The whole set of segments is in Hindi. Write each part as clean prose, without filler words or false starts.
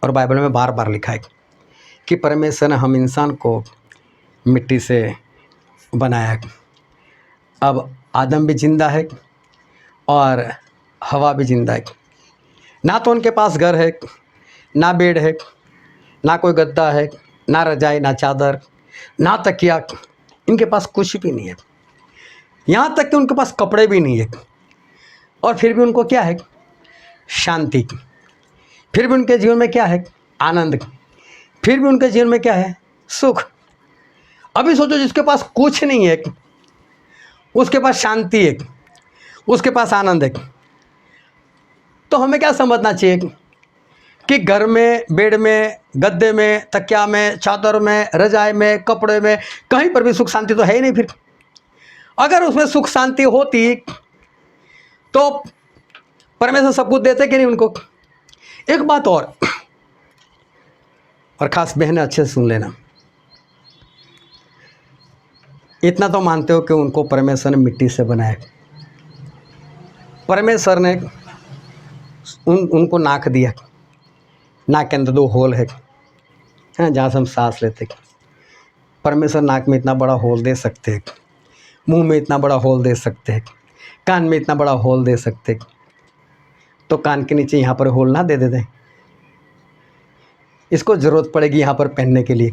और बाइबल में बार बार लिखा है कि परमेश्वर ने हम इंसान को मिट्टी से बनाया है। अब आदम भी जिंदा है और हवा भी जिंदा है। ना तो उनके पास घर है, ना बेड है, ना कोई गद्दा है, ना रजाई, ना चादर, ना तकिया, इनके पास कुछ भी नहीं है। यहाँ तक कि उनके पास कपड़े भी नहीं है। और फिर भी उनको क्या है? शांति। फिर भी उनके जीवन में क्या है? आनंद। फिर भी उनके जीवन में क्या है? सुख। अभी सोचो, जिसके पास कुछ नहीं है उसके पास शांति है, उसके पास आनंद है, तो हमें क्या समझना चाहिए कि घर में, बेड में, गद्दे में, तकिया में, चादर में, रजाई में, कपड़े में, कहीं पर भी सुख शांति तो है ही नहीं। फिर अगर उसमें सुख शांति होती तो परमेश्वर सब कुछ देते कि नहीं उनको? एक बात और खास बहनें अच्छे से सुन लेना, इतना तो मानते हो कि उनको परमेश्वर ने मिट्टी से बनाया। परमेश्वर ने उनको नाक दिया, नाक के अंदर 2 होल है, जहाँ से हम सांस लेते। परमेश्वर नाक में इतना बड़ा होल दे सकते हैं, मुंह में इतना बड़ा होल दे सकते हैं, कान में इतना बड़ा होल दे सकते हैं, तो कान के नीचे यहाँ पर होल ना दे देते? इसको ज़रूरत पड़ेगी यहाँ पर पहनने के लिए।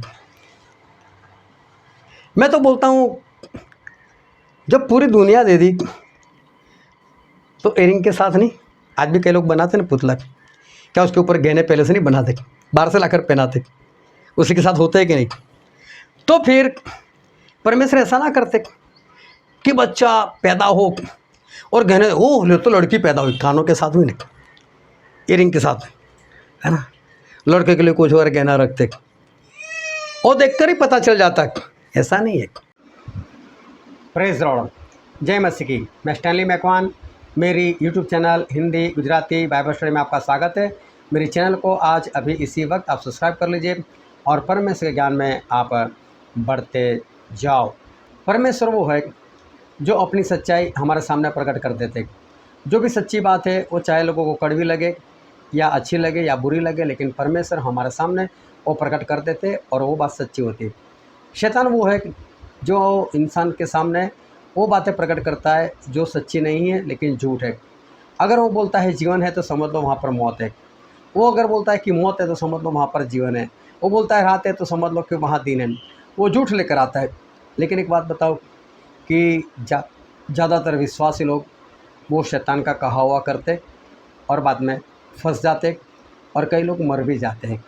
मैं तो बोलता हूँ जब पूरी दुनिया दे दी तो एयरिंग के साथ नहीं, आज भी कई लोग बनाते ना पुतला, क्या उसके ऊपर गहने पहले से नहीं बनाते, बाहर से लाकर पहनाते, उसी के साथ होते है कि नहीं? तो फिर परमेश्वर ऐसा ना करते कि बच्चा पैदा हो और गहने, ओह ले तो लड़की पैदा हुई, कानों के साथ भी नहीं, इयरिंग के साथ, है ना? लड़के के लिए कुछ और गहना रखते और देखकर ही पता चल जाता, ऐसा नहीं है। प्रेज लॉर्ड, जय मसीह की। मैं स्टैनली मैकवान, मेरी YouTube channel Hindi Gujarati Bible study में आपका स्वागत है। मेरी चैनल को आज अभी इसी वक्त आप सब्सक्राइब कर लीजिए और परमेश्वर के ज्ञान में आप बढ़ते जाओ। परमेश्वर वो है जो अपनी सच्चाई हमारे सामने प्रकट कर देते। जो भी सच्ची बात है वो चाहे लोगों को कड़वी लगे या अच्छी लगे या बुरी लगे, लेकिन परमेश्वर हमारे सामने वो प्रकट कर देते और वो बात सच्ची होती है। शैतान वो है जो इंसान के सामने वो बातें प्रकट करता है जो सच्ची नहीं है लेकिन झूठ है। अगर वो बोलता है जीवन है तो समझ लो वहाँ पर मौत है। वो अगर बोलता है कि मौत है तो समझ लो वहाँ पर जीवन है। वो बोलता है रात है तो समझ लो कि वहाँ दिन है। वो झूठ लेकर आता है। लेकिन एक बात बताओ कि ज़्यादातर विश्वासी लोग वो शैतान का कहा हुआ करते और बाद में फंस जाते और कई लोग मर भी जाते हैं।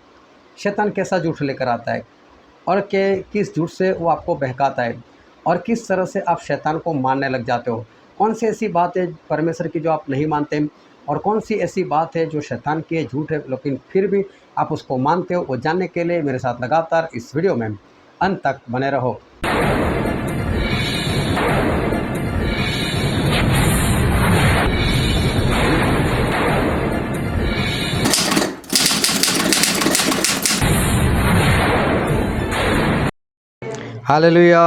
शैतान कैसा झूठ लेकर आता है और किस झूठ से वो आपको बहकाता है और किस तरह से आप शैतान को मानने लग जाते हो। कौन सी ऐसी बात है परमेश्वर की जो आप नहीं मानते और कौन सी ऐसी बात है जो शैतान की है, झूठ है, लेकिन फिर भी आप उसको मानते हो। वो जानने के लिए मेरे साथ लगातार इस वीडियो में अंत तक बने रहो। Hallelujah,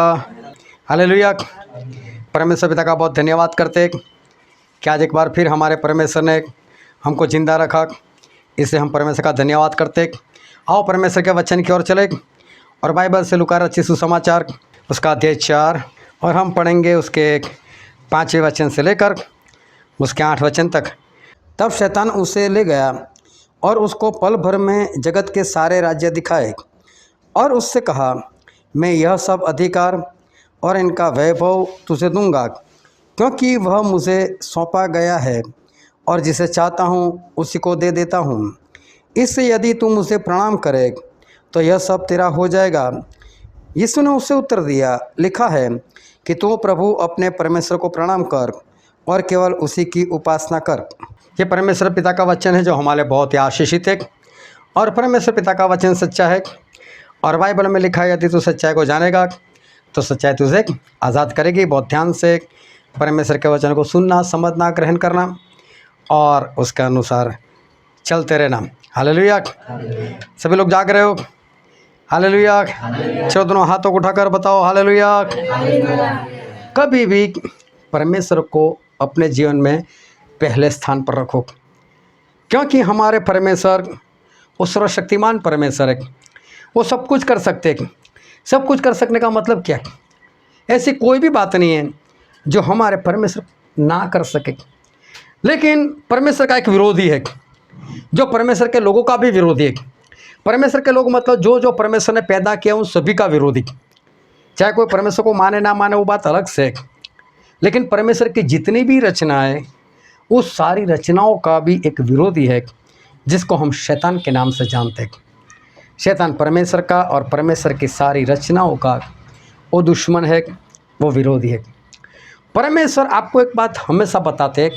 hallelujah. परमेश्वर पिता का बहुत धन्यवाद करते कि आज एक बार फिर हमारे परमेश्वर ने हमको जिंदा रखा, इससे हम परमेश्वर का धन्यवाद करते। आओ परमेश्वर के वचन की ओर चले और बाइबल से लूका रचित सुसमाचार उसका अध्याय 4 और हम पढ़ेंगे उसके 5वें वचन से लेकर उसके 8 वचन तक। तब शैतान उसे ले गया और उसको पल भर में जगत के सारे राज्य दिखाए और उससे कहा, मैं यह सब अधिकार और इनका वैभव तुझे दूंगा, क्योंकि वह मुझे सौंपा गया है और जिसे चाहता हूँ उसी को दे देता हूँ। इससे यदि तू मुझे प्रणाम करे तो यह सब तेरा हो जाएगा। यीशु ने उसे उत्तर दिया, लिखा है कि तू प्रभु अपने परमेश्वर को प्रणाम कर और केवल उसी की उपासना कर। ये परमेश्वर पिता का वचन है जो हमारे बहुत ही आशीषित है और परमेश्वर पिता का वचन सच्चा है। और बाइबल में लिखा है यदि तू सच्चाई को जानेगा तो सच्चाई तुझे आज़ाद करेगी। बहुत ध्यान से परमेश्वर के वचन को सुनना, समझना, ग्रहण करना और उसके अनुसार चलते रहना। हालेलुया। सभी लोग जाग रहे हो? हालेलुया। चलो दोनों हाथों को उठाकर बताओ हालेलुया। कभी भी परमेश्वर को अपने जीवन में पहले स्थान पर रखो, क्योंकि हमारे परमेश्वर वो सर्वशक्तिमान परमेश्वर है, वो सब कुछ कर सकते हैं। सब कुछ कर सकने का मतलब क्या है? ऐसी कोई भी बात नहीं है जो हमारे परमेश्वर ना कर सके। लेकिन परमेश्वर का एक विरोधी है, जो परमेश्वर के लोगों का भी विरोधी है। परमेश्वर के लोग मतलब जो जो परमेश्वर ने पैदा किया उन सभी का विरोधी। चाहे कोई परमेश्वर को माने ना माने वो बात अलग से है, लेकिन परमेश्वर की जितनी भी रचनाएं उस सारी रचनाओं का भी एक विरोधी है, जिसको हम शैतान के नाम से जानते हैं। शैतान परमेश्वर का और परमेश्वर की सारी रचनाओं का वो दुश्मन है, वो विरोधी है। परमेश्वर आपको एक बात हमेशा बताते हैं,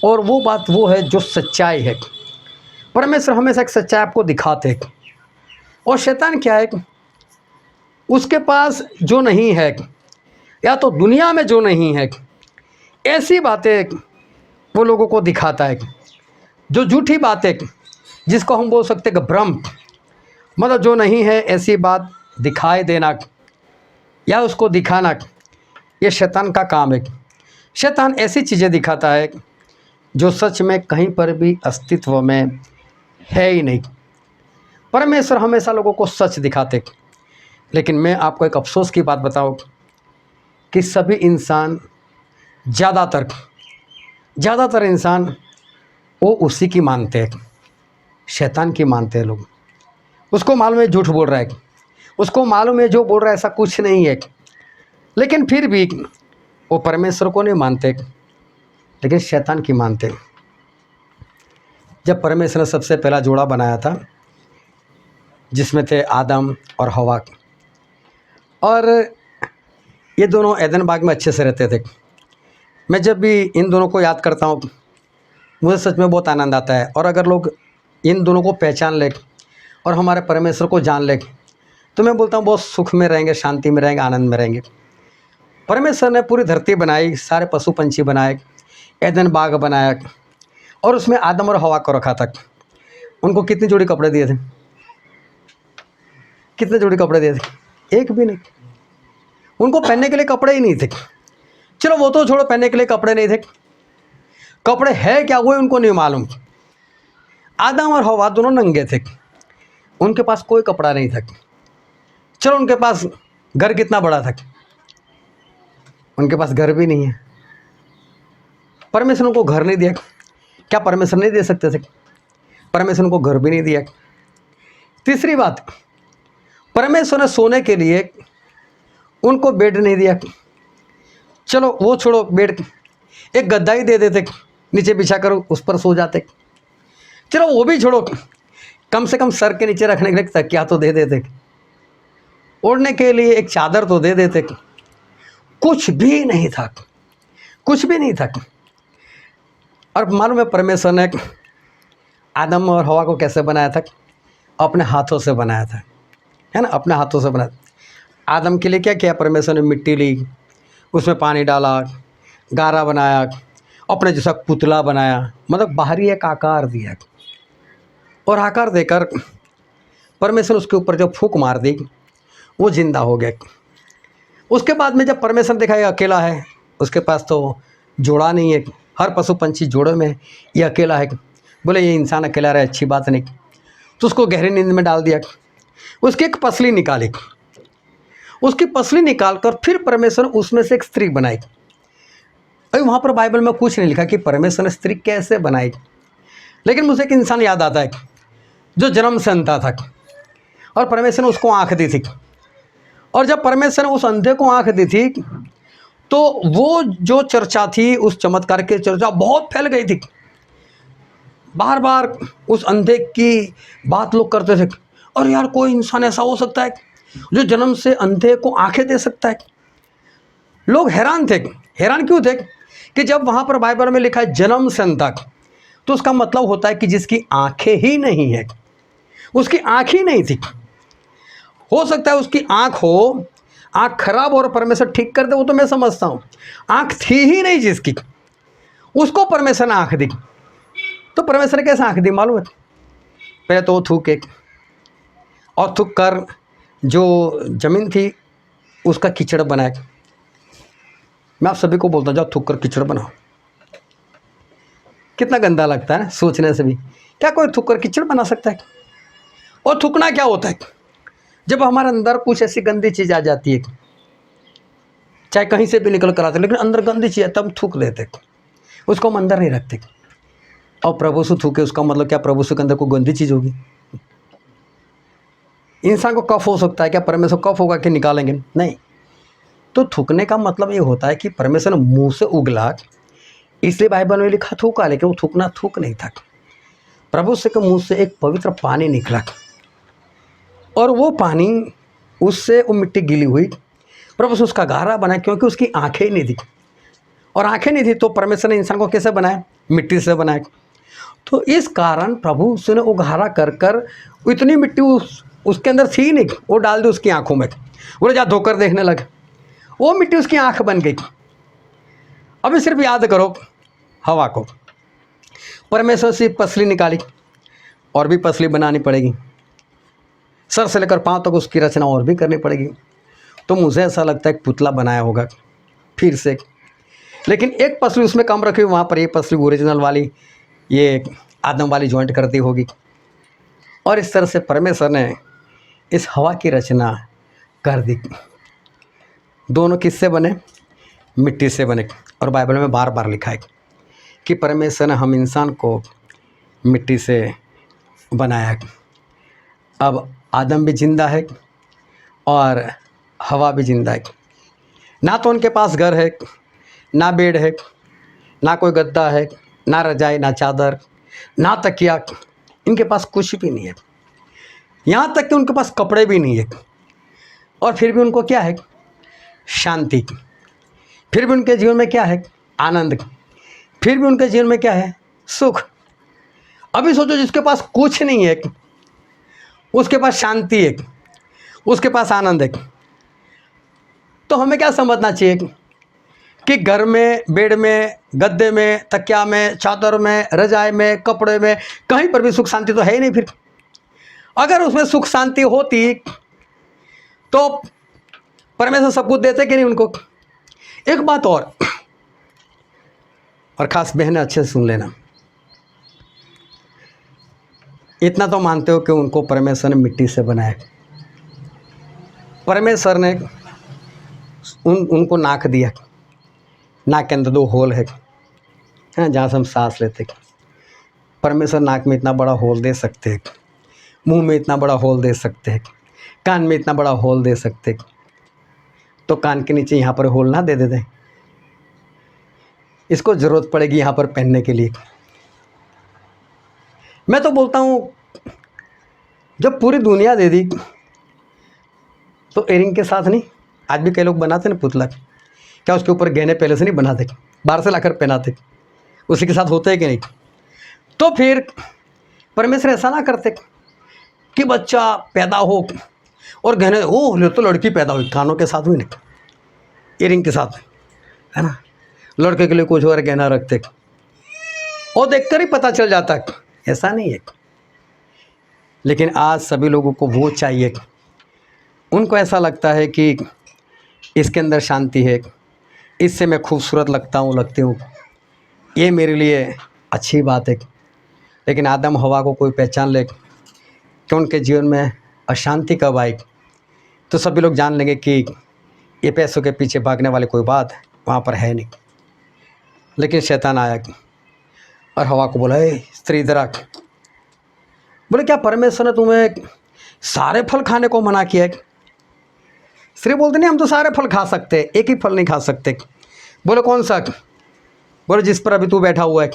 और वो बात वो है जो सच्चाई है। परमेश्वर हमेशा एक सच्चाई आपको दिखाते हैं। और शैतान क्या है? उसके पास जो नहीं है, या तो दुनिया में जो नहीं है, ऐसी बातें वो लोगों को दिखाता है, जो झूठी बातें, जिसको हम बोल सकते हैं कि भ्रम, मतलब जो नहीं है ऐसी बात दिखाई देना या उसको दिखाना, ये शैतान का काम है। शैतान ऐसी चीज़ें दिखाता है जो सच में कहीं पर भी अस्तित्व में है ही नहीं। परमेश्वर हमेशा लोगों को सच दिखाते। लेकिन मैं आपको एक अफसोस की बात बताऊं कि सभी इंसान, ज़्यादातर इंसान वो उसी की मानते हैं, शैतान की मानते हैं लोग। उसको मालूम है झूठ बोल रहा है, उसको मालूम है जो बोल रहा है ऐसा कुछ नहीं है, लेकिन फिर भी वो परमेश्वर को नहीं मानते, लेकिन शैतान की मानते। जब परमेश्वर ने सबसे पहला जोड़ा बनाया था, जिसमें थे आदम और हवा, और ये दोनों एदन बाग में अच्छे से रहते थे। मैं जब भी इन दोनों को याद करता हूँ मुझे सच में बहुत आनंद आता है। और अगर लोग इन दोनों को पहचान ले और हमारे परमेश्वर को जान ले तो मैं बोलता हूँ बहुत सुख में रहेंगे, शांति में रहेंगे, आनंद में रहेंगे। परमेश्वर ने पूरी धरती बनाई, सारे पशु पंछी बनाए, एदन बाग बनाया, और उसमें आदम और हवा को रखा था। उनको कितनी जोड़ी कपड़े दिए थे? कितने जोड़ी कपड़े दिए थे? एक भी नहीं। उनको पहनने के लिए कपड़े ही नहीं थे। चलो वो तो छोड़ो, पहनने के लिए कपड़े नहीं थे, कपड़े है क्या वो उनको नहीं मालूम। आदम और हवा दोनों नंगे थे, उनके पास कोई कपड़ा नहीं था। चलो उनके पास घर कितना बड़ा था, उनके पास घर भी नहीं है। परमेश्वर उनको घर नहीं दिया। क्या परमेश्वर नहीं दे सकते थे? परमेश्वर उनको घर भी नहीं दिया। तीसरी बात, परमेश्वर ने सोने के लिए उनको बेड नहीं दिया। चलो वो छोड़ो, बेड, एक गद्दा ही दे देते, नीचे बिछा कर उस पर सो जाते। चलो वो भी छोड़ो, कम से कम सर के नीचे रखने के लिए तकिया तो दे देते, ओढ़ने के लिए एक चादर तो दे देते। कुछ भी नहीं था, कुछ भी नहीं था। और मालूम है परमेश्वर ने आदम और हवा को कैसे बनाया था? अपने हाथों से बनाया था, है ना, अपने हाथों से बनाया। आदम के लिए क्या किया? परमेश्वर ने मिट्टी ली, उसमें पानी डाला, गारा बनाया, अपने जैसा पुतला बनाया, मतलब बाहरी एक आकार दिया, और आकार देकर परमेश्वर उसके ऊपर जब फूंक मार दी वो जिंदा हो गया। उसके बाद में जब परमेश्वर देखा ये अकेला है, उसके पास तो जोड़ा नहीं है, हर पशु पंछी जोड़े में, ये अकेला है, बोले ये इंसान अकेला रहे अच्छी बात नहीं, तो उसको गहरी नींद में डाल दिया। उसकी एक पसली निकाली, उसकी पसली निकालकर फिर परमेश्वर ने उसमें से एक स्त्री बनाई। अभी वहाँ पर बाइबल में कुछ नहीं लिखा कि परमेश्वर ने स्त्री कैसे बनाई, लेकिन मुझे एक इंसान याद आता है जो जन्म से अंधा था, और परमेश्वर ने उसको आँख दी थी। और जब परमेश्वर ने उस अंधे को आँख दी थी तो वो जो चर्चा थी, उस चमत्कार की चर्चा बहुत फैल गई थी। बार बार उस अंधे की बात लोग करते थे, और यार कोई इंसान ऐसा हो सकता है जो जन्म से अंधे को आंखें दे सकता है। लोग हैरान थे। हैरान क्यों थे? कि जब वहाँ पर बाइबल में लिखा है जन्म से अंधा, तो उसका मतलब होता है कि जिसकी आंखें ही नहीं है, उसकी आँख ही नहीं थी। हो सकता है उसकी आँख हो, आँख खराब और परमेश्वर ठीक कर दे, वो तो मैं समझता हूँ। आँख थी ही नहीं जिसकी, उसको परमेश्वर ने आँख दी। तो परमेश्वर ने कैसे आँख दी मालूम है? पहले तो वो थूके, और थूक कर जो ज़मीन थी उसका कीचड़ बनाया। मैं आप सभी को बोलता हूँ जाओ थूक कर कीचड़ बनाओ। कितना गंदा लगता है ना सोचने से भी, क्या कोई थूक कर कीचड़ बना सकता है? और थूकना क्या होता है? जब हमारे अंदर कुछ ऐसी गंदी चीज़ आ जाती है, चाहे कहीं से भी निकल कर आते, लेकिन अंदर गंदी चीज़ है तब थूक लेते, उसको हम अंदर नहीं रखते। और प्रभु से थूके, उसका मतलब क्या? प्रभु से के अंदर कोई गंदी चीज़ होगी? इंसान को कफ हो सकता है क्या? परमेश्वर कफ होगा कि निकालेंगे? नहीं। तो थूकने का मतलब ये होता है कि परमेश्वर ने मुंह से उगला, इसलिए बाइबल में लिखा थूका, लेकिन वो थूकना थूक नहीं था। प्रभु से के मुंह से एक पवित्र पानी निकला, और वो पानी, उससे वो मिट्टी गीली हुई, प्रभु से उसका गारा बना, क्योंकि उसकी आंखें नहीं थी, और आंखें नहीं थी तो परमेश्वर ने इंसान को कैसे बनाया? मिट्टी से बनाया। तो इस कारण प्रभु उसने उघारा कर कर, इतनी मिट्टी उसके अंदर थी नहीं, वो डाल दी उसकी आंखों में, बोले जा धोकर देखने लगे, वो मिट्टी उसकी आंख बन गई। अभी सिर्फ याद करो हवा को, परमेश्वर से पसली निकाली, और भी पसली बनानी पड़ेगी, सर से लेकर पांव तक उसकी रचना और भी करनी पड़ेगी। तो मुझे ऐसा लगता है कि पुतला बनाया होगा फिर से, लेकिन एक पसली उसमें कम रखी हुई, वहाँ पर ये पसली ओरिजिनल वाली, ये आदम वाली जॉइंट करती होगी। और इस तरह से परमेश्वर ने इस हवा की रचना कर दी। दोनों किससे बने? मिट्टी से बने। और बाइबल में बार बार लिखा है कि परमेश्वर ने हम इंसान को मिट्टी से बनाया। अब आदम भी जिंदा है और हवा भी जिंदा है। ना तो उनके पास घर है, ना बेड है, ना कोई गद्दा है, ना रजाई, ना चादर, ना तकिया, इनके पास कुछ भी नहीं है। यहाँ तक कि उनके पास कपड़े भी नहीं है। और फिर भी उनको क्या है? शांति। फिर भी उनके जीवन में क्या है? आनंद। फिर भी उनके जीवन में क्या है? सुख। अभी सोचो, जिसके पास कुछ नहीं है, उसके पास शांति है, उसके पास आनंद है, तो हमें क्या समझना चाहिए कि घर में, बेड में, गद्दे में, तकिया में, चादर में, रजाई में, कपड़े में, कहीं पर भी सुख शांति तो है ही नहीं। फिर अगर उसमें सुख शांति होती तो परमेश्वर सब कुछ देते कि नहीं उनको? एक बात और खास बहनें अच्छे से सुन लेना, इतना तो मानते हो कि उनको परमेश्वर ने मिट्टी से बनाया। परमेश्वर ने उनको नाक दिया, नाक के अंदर 2 होल है, जहाँ से हम सांस लेते। परमेश्वर नाक में इतना बड़ा होल दे सकते हैं, मुंह में इतना बड़ा होल दे सकते हैं, कान में इतना बड़ा होल दे सकते, तो कान के नीचे यहाँ पर होल ना दे देते? इसको ज़रूरत पड़ेगी यहाँ पर पहनने के लिए। मैं तो बोलता हूँ, जब पूरी दुनिया दे दी तो एयरिंग के साथ नहीं, आज भी कई लोग बनाते ना पुतला, क्या उसके ऊपर गहने पहले से नहीं बनाते, बाहर से लाकर पहनाते, उसी के साथ होते है कि नहीं? तो फिर परमेश्वर ऐसा ना करते कि बच्चा पैदा हो और गहने, ओह ले तो लड़की पैदा हुई, कानों के साथ हुई नहीं, एयरिंग के साथ, है ना? लड़के के लिए कुछ और गहना रखते, और देखकर ही पता चल जाता, ऐसा नहीं है। लेकिन आज सभी लोगों को वो चाहिए, उनको ऐसा लगता है कि इसके अंदर शांति है, इससे मैं खूबसूरत लगती हूँ, ये मेरे लिए अच्छी बात है। लेकिन आदम हवा को कोई पहचान ले कि उनके जीवन में अशांति कब आई, तो सभी लोग जान लेंगे कि ये पैसों के पीछे भागने वाली कोई बात वहाँ पर है नहीं। लेकिन शैतान आया और हवा को बोला, ए स्त्री इधर आ। बोले क्या परमेश्वर ने तुम्हें सारे फल खाने को मना किया है? स्त्री बोलते नहीं, हम तो सारे फल खा सकते हैं, एक ही फल नहीं खा सकते। बोले कौन सा? बोले जिस पर अभी तू बैठा हुआ है,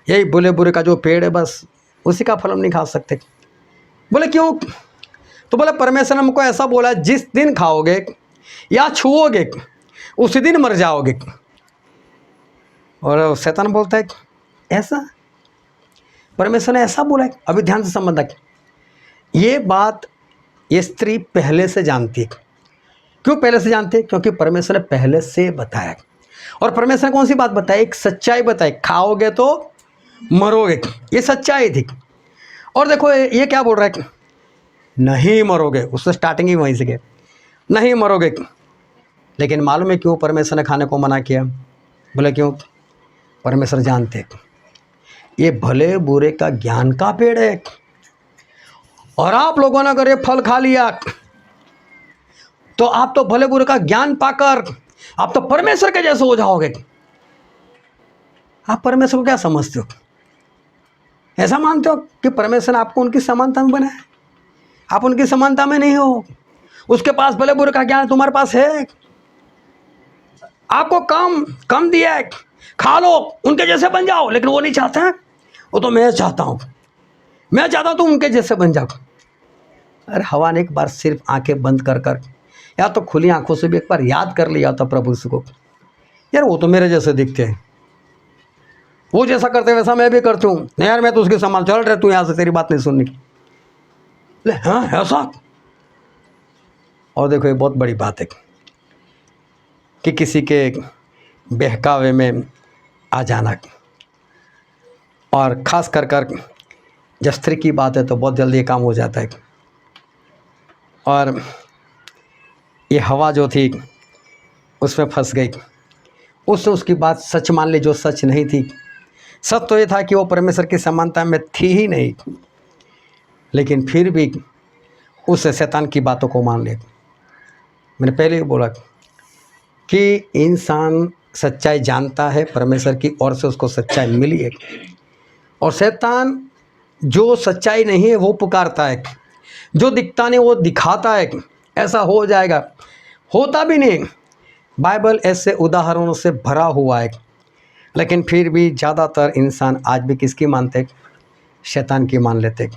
यही बुरे बुरे का जो पेड़ है, बस उसी का फल हम नहीं खा सकते। बोले क्यों? तो बोले परमेश्वर ने हमको ऐसा बोला, जिस दिन खाओगे या छुओगे उसी दिन मर जाओगे। और शैतान बोलता है ऐसा परमेश्वर ने ऐसा बोला है? अभी ध्यान से समझना, ये बात ये स्त्री पहले से जानती है। क्यों पहले से जानती है? क्योंकि परमेश्वर ने पहले से बताया। और परमेश्वर ने कौन सी बात बताई? एक सच्चाई बताई, खाओगे तो मरोगे, ये सच्चाई थी। और देखो ये क्या बोल रहा है, नहीं मरोगे, उससे स्टार्टिंग ही वहीं से गए, नहीं मरोगे। लेकिन मालूम है क्यों परमेश्वर ने खाने को मना किया? बोले क्यों? परमेश्वर जानते ये भले बुरे का ज्ञान का पेड़ है, और आप लोगों ने अगर ये फल खा लिया तो आप तो भले बुरे का ज्ञान पाकर आप तो परमेश्वर के जैसे हो जाओगे। आप परमेश्वर को क्या समझते हो? ऐसा मानते हो कि परमेश्वर ने आपको उनकी समानता में बनाया? आप उनकी समानता में नहीं हो। उसके पास भले बुरे का ज्ञान तुम्हारे पास है, आपको कम कम दिया है, खा लो, उनके जैसे बन जाओ। लेकिन वो नहीं चाहते हैं, वो तो मैं चाहता हूँ, मैं चाहता हूँ तुम उनके जैसे बन जाओ। अरे हवा ने एक बार सिर्फ आंखें बंद कर कर या तो खुली आंखों से भी एक बार याद कर लिया था प्रभु को, यार वो तो मेरे जैसे दिखते हैं, वो जैसा करते वैसा मैं भी करती हूँ। नहीं यार मैं तो उसके समान चल रहे, तू यहाँ से तेरी बात नहीं सुननी की। ले हाँ ऐसा। और देखो ये बहुत बड़ी बात है कि किसी के बहकावे में आ जाना, और ख़ास कर जब स्त्री की बात है तो बहुत जल्दी ये काम हो जाता है। और ये हवा जो थी उसमें फंस गई, उसने उसकी बात सच मान ली जो सच नहीं थी। सच तो ये था कि वो परमेश्वर की समानता में थी ही नहीं, लेकिन फिर भी उसने शैतान की बातों को मान लिया। मैंने पहले ही बोला कि इंसान सच्चाई जानता है, परमेश्वर की ओर से उसको सच्चाई मिली है, और शैतान जो सच्चाई नहीं है वो पुकारता है, जो दिखता नहीं वो दिखाता है ऐसा हो जाएगा, होता भी नहीं। बाइबल ऐसे उदाहरणों से भरा हुआ है। लेकिन फिर भी ज़्यादातर इंसान आज भी किसकी मानते? शैतान की मान लेते।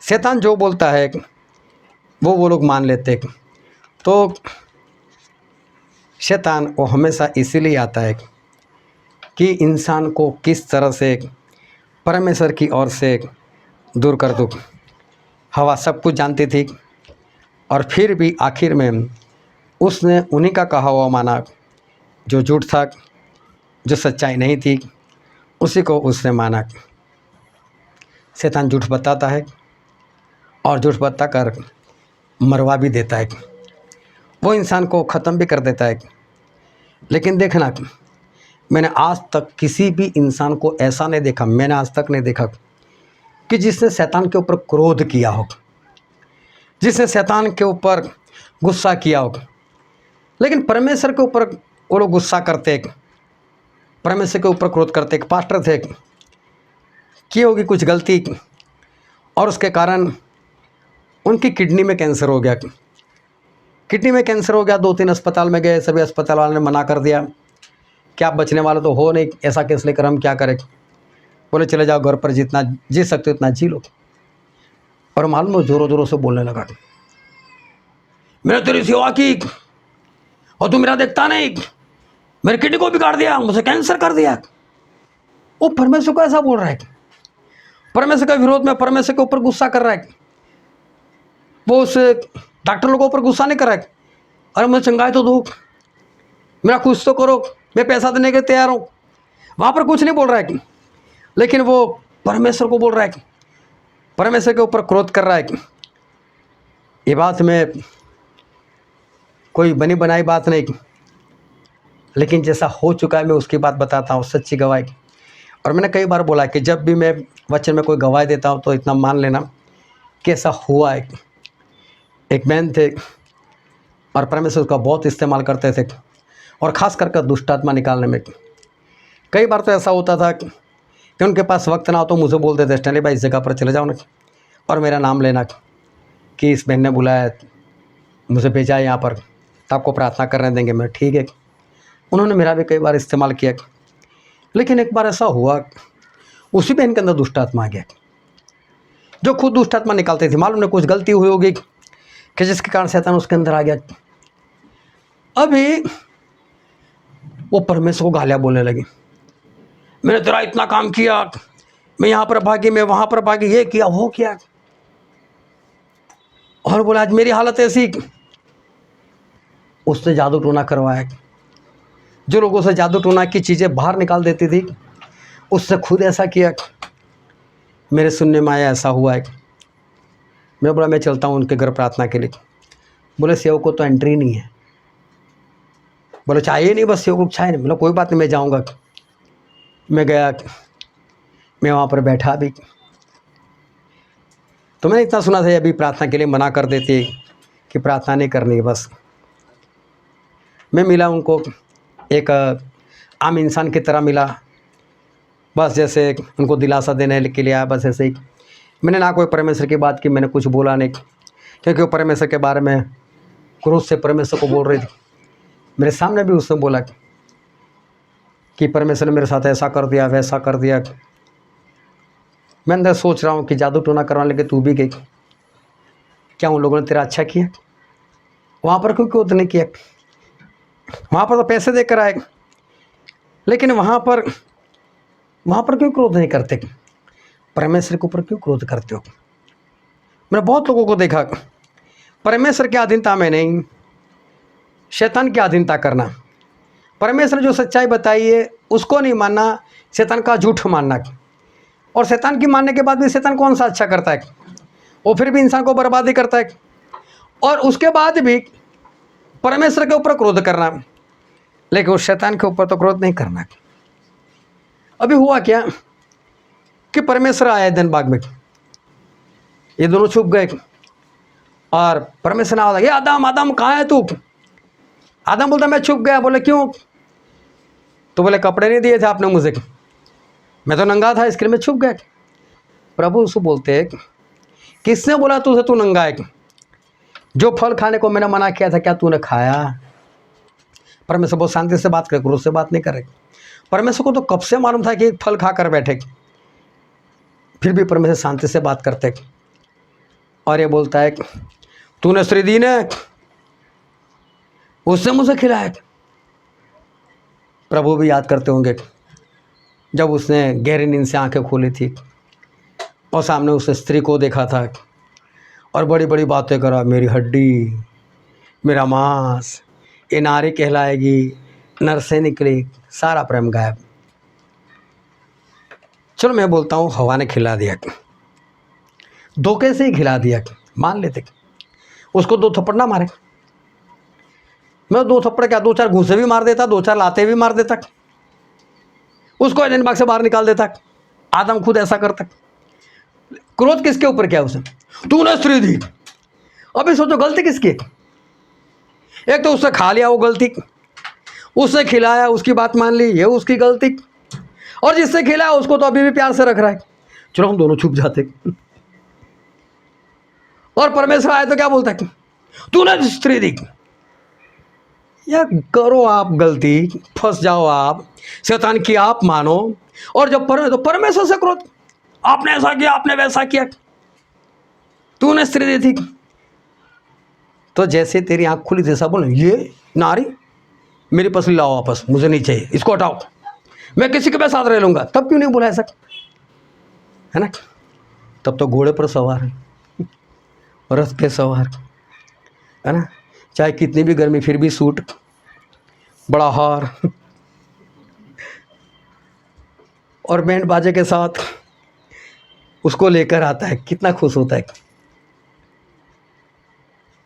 शैतान जो बोलता है वो लोग मान लेते। तो शैतान वो हमेशा इसीलिए आता है कि इंसान को किस तरह से परमेश्वर की ओर से दूर कर दूँ। हवा सब कुछ जानती थी, और फिर भी आखिर में उसने उन्हीं का कहा हुआ माना, जो झूठ था, जो सच्चाई नहीं थी, उसी को उसने माना। शैतान झूठ बताता है और झूठ बता कर मरवा भी देता है, वो इंसान को ख़त्म भी कर देता है। लेकिन देखना, मैंने आज तक किसी भी इंसान को ऐसा नहीं देखा, मैंने आज तक नहीं देखा कि जिसने शैतान के ऊपर क्रोध किया हो, जिसने शैतान के ऊपर गुस्सा किया हो। लेकिन परमेश्वर के ऊपर वो लोग गुस्सा करते, परमेश्वर के ऊपर क्रोध करते। एक पास्टर थे, की होगी कुछ गलती और उसके कारण उनकी किडनी में कैंसर हो गया। किडनी में कैंसर हो गया, 2-3 अस्पताल में गए, सभी अस्पताल वालों ने मना कर दिया कि आप बचने वाले तो हो नहीं, ऐसा केस लेकर हम क्या करें। बोले चले जाओ घर पर, जितना जी सकते हो उतना जी लो। और मालूम हो जोरों जोरों से बोलने लगा, मैंने तेरी सेवा की और तू मेरा देखता नहीं, मेरी किडनी को बिगाड़ दिया, मुझे कैंसर कर दिया। वो परमेश्वर को ऐसा बोल रहा है, परमेश्वर के विरोध में परमेश्वर के ऊपर गुस्सा कर रहा है। वो उस डॉक्टर लोगों पर गुस्सा नहीं कर रहा है, अरे मुझे चंगाई तो दो, मेरा कुछ तो करो, मैं पैसा देने के लिए तैयार हूँ। वहाँ पर कुछ नहीं बोल रहा है, लेकिन वो परमेश्वर को बोल रहा है, परमेश्वर के ऊपर क्रोध कर रहा है। ये बात में कोई बनी बनाई बात नहीं, लेकिन जैसा हो चुका है मैं उसकी बात बताता हूँ, सच्ची गवाही। और मैंने कई बार बोला कि जब भी मैं वचन में कोई गवाही देता हूँ तो इतना मान लेना कि ऐसा हुआ है। एक मैन थे और परमेश्वर का बहुत इस्तेमाल करते थे, और ख़ास करके दुष्ट आत्मा निकालने में। कई बार तो ऐसा होता था कि उनके पास वक्त ना हो तो मुझे बोलते थे, स्टैनली भाई इस जगह पर चले जाओ ना, और मेरा नाम लेना कि इस बहन ने बुलाया, मुझे भेजा है यहाँ पर, तो आपको प्रार्थना करने देंगे। मैं ठीक है। उन्होंने मेरा भी कई बार इस्तेमाल किया। लेकिन एक बार ऐसा हुआ, उसी बहन के अंदर दुष्ट आत्मा आ गया, जो खुद दुष्ट आत्मा निकालते थे। मालूम नहीं कुछ गलती हुई होगी कि जिसके कारण शैतान उसके अंदर आ गया। अभी वो परमेश्वर को गालियाँ बोलने लगी, मैंने तेरा इतना काम किया, मैं यहाँ पर भागी, मैं वहाँ पर भागी, ये किया वो किया। और बोला आज मेरी हालत ऐसी। उसने जादू टोना करवाया, जो लोगों से जादू टोना की चीज़ें बाहर निकाल देती थी, उससे खुद ऐसा किया। मेरे सुनने में आया ऐसा हुआ है। मैं बोला मैं चलता हूँ उनके घर प्रार्थना के लिए। बोले सेवक को तो एंट्री नहीं है। बोले चाहिए नहीं, बस सेवक चाहिए नहीं। बोला कोई बात नहीं, मैं जाऊँगा। मैं गया, मैं वहाँ पर बैठा भी, तो मैंने इतना सुना था अभी प्रार्थना के लिए मना कर देते कि प्रार्थना नहीं करनी है बस। मैं मिला उनको, एक आम इंसान की तरह मिला, बस जैसे उनको दिलासा देने के लिए आया, बस ऐसे ही। मैंने ना कोई परमेश्वर की बात की, मैंने कुछ बोला नहीं, क्योंकि वो परमेश्वर के बारे में क्रोध से परमेश्वर को बोल रही थी। मेरे सामने भी उसने बोला कि परमेश्वर ने मेरे साथ ऐसा कर दिया, वैसा कर दिया। मैं अंदर सोच रहा हूँ कि जादू टोना करवाने लगे, तू भी गई, क्या उन लोगों ने तेरा अच्छा किया? वहाँ पर क्यों क्रोध नहीं किया? वहाँ पर तो पैसे देकर आए, लेकिन वहाँ पर क्यों क्रोध नहीं करते? परमेश्वर के ऊपर क्यों क्रोध करते हो? मैंने बहुत लोगों को देखा, परमेश्वर की अधीनता में नहीं, शैतान की अधीनता करना। परमेश्वर ने जो सच्चाई बताई है उसको नहीं मानना, शैतान का झूठ मानना। और शैतान की मानने के बाद भी शैतान कौन सा अच्छा करता है? वो फिर भी इंसान को बर्बादी करता है। और उसके बाद भी परमेश्वर के ऊपर क्रोध करना, लेकिन उस शैतान के ऊपर तो क्रोध नहीं करना। अभी हुआ क्या कि परमेश्वर आया एदन बाग में, ये दोनों छुप गए और परमेश्वर ने आवाज़, ये आदम आदम कहाँ है तू? आदम बोलता मैं छुप गया। बोले क्यों? तो बोले कपड़े नहीं दिए थे आपने मुझे, मैं तो नंगा था इसके लिए मैं छुप गया। प्रभु उसको बोलते किसने बोला तुझे तू नंगा है? जो फल खाने को मैंने मना किया था क्या तूने खाया? परमेश्वर बहुत शांति से बात करे, क्रोध से बात नहीं करे। परमेश्वर को तो कब से मालूम था कि एक फल खा कर बैठे, फिर भी परमेश्वर शांति से बात करते। और ये बोलता है तूने स्त्री दी ने, उसने मुझे खिलाया। प्रभु भी याद करते होंगे जब उसने गहरी नींद से आंखें खोली थी और सामने उस स्त्री को देखा था और बड़ी बड़ी बातें करा, मेरी हड्डी, मेरा मांस, ये नारी कहलाएगी, नर से निकली, सारा प्रेम गायब। चलो मैं बोलता हूँ हवा ने खिला दिया, धोखे से ही खिला दिया, मान लेते। उसको 2 थप्पड़ ना मारे, मैं 2 थप्पड़ क्या 2-4 घूंसे भी मार देता, 2-4 लाते भी मार देता, उसको एडन बाग से बाहर निकाल देता। आदम खुद ऐसा करता। क्रोध किसके ऊपर किया उसने? तूने स्त्री दी। अभी सोचो गलती किसकी? एक तो उसने खा लिया, वो गलती, उसने खिलाया, उसकी बात मान ली, ये उसकी गलती, और जिससे खिलाया उसको तो अभी भी प्यार से रख रहा है। चलो हम दोनों छुप जाते। और परमेश्वर आए तो क्या बोलता है? तूने स्त्री दी। या करो आप गलती, फंस जाओ आप, शैतान की आप मानो, और जब तो परमेश्वर से क्रोध, आपने ऐसा किया, आपने वैसा किया, तूने स्त्री दी थी। तो जैसे तेरी आंख खुली जैसा बोले, ये नारी मेरी पसली लाओ वापस, मुझे नहीं चाहिए, इसको हटाओ, मैं किसी के भी साथ रह लूंगा। तब क्यों नहीं बोला ऐसा? है ना? तब तो घोड़े पर सवार है, रथ पे सवार, है ना? चाहे कितनी भी गर्मी फिर भी सूट, बड़ा हार और बैंड बाजे के साथ उसको लेकर आता है, कितना खुश होता है।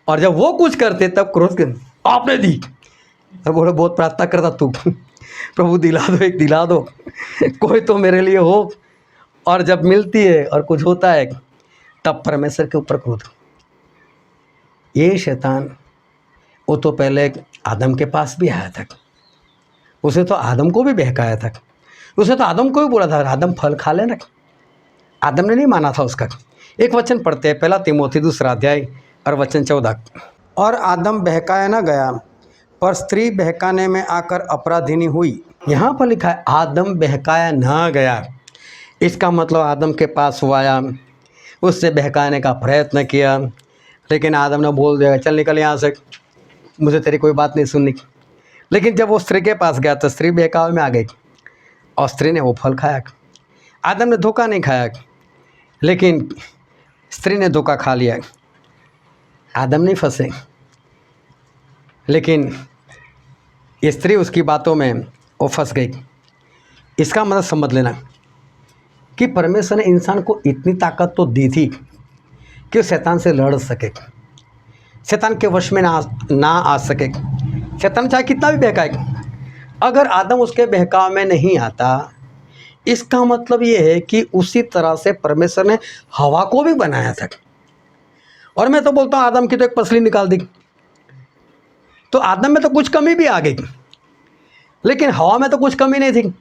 और जब वो कुछ करते तब क्रोध कर, आपने दी। और बोले बहुत प्रार्थना करता तू, प्रभु दिला दो, एक दिला दो, कोई तो मेरे लिए हो। और जब मिलती है और कुछ होता है तब परमेश्वर के ऊपर क्रोध। ये शैतान वो तो पहले आदम के पास भी आया था, उसे तो आदम को भी बहकाया था, उसे तो आदम को भी बोला था आदम फल खा लेना। आदम ने नहीं माना था उसका। एक वचन पढ़ते हैं, 1 तीमोथी 2 अध्याय और वचन 14। और आदम बहकाया न गया, पर स्त्री बहकाने में आकर अपराधिनी हुई। यहाँ पर लिखा है आदम बहकाया न गया। इसका मतलब आदम के पास वो आया, उससे बहकाने का प्रयत्न किया, लेकिन आदम ने बोल दिया चल निकल यहाँ से, मुझे तेरी कोई बात नहीं सुननी। लेकिन जब वो स्त्री के पास गया तो स्त्री बहकावे में आ गई और स्त्री ने वो फल खाया। आदम ने धोखा नहीं खाया, लेकिन स्त्री ने धोखा खा लिया। आदम नहीं फंसे, लेकिन स्त्री उसकी बातों में वो फंस गई। इसका मतलब समझ लेना कि परमेश्वर ने इंसान को इतनी ताकत तो दी थी कि वो शैतान से लड़ सके, शैतान के वश में ना आ सके। शैतान चाहे कितना भी बहकाए, अगर आदम उसके बहकाव में नहीं आता, इसका मतलब ये है कि उसी तरह से परमेश्वर ने हवा को भी बनाया था। और मैं तो बोलता हूँ आदम की तो एक पसली निकाल दी, तो आदम में तो कुछ कमी भी आ गई, लेकिन हवा में तो कुछ कमी नहीं थी,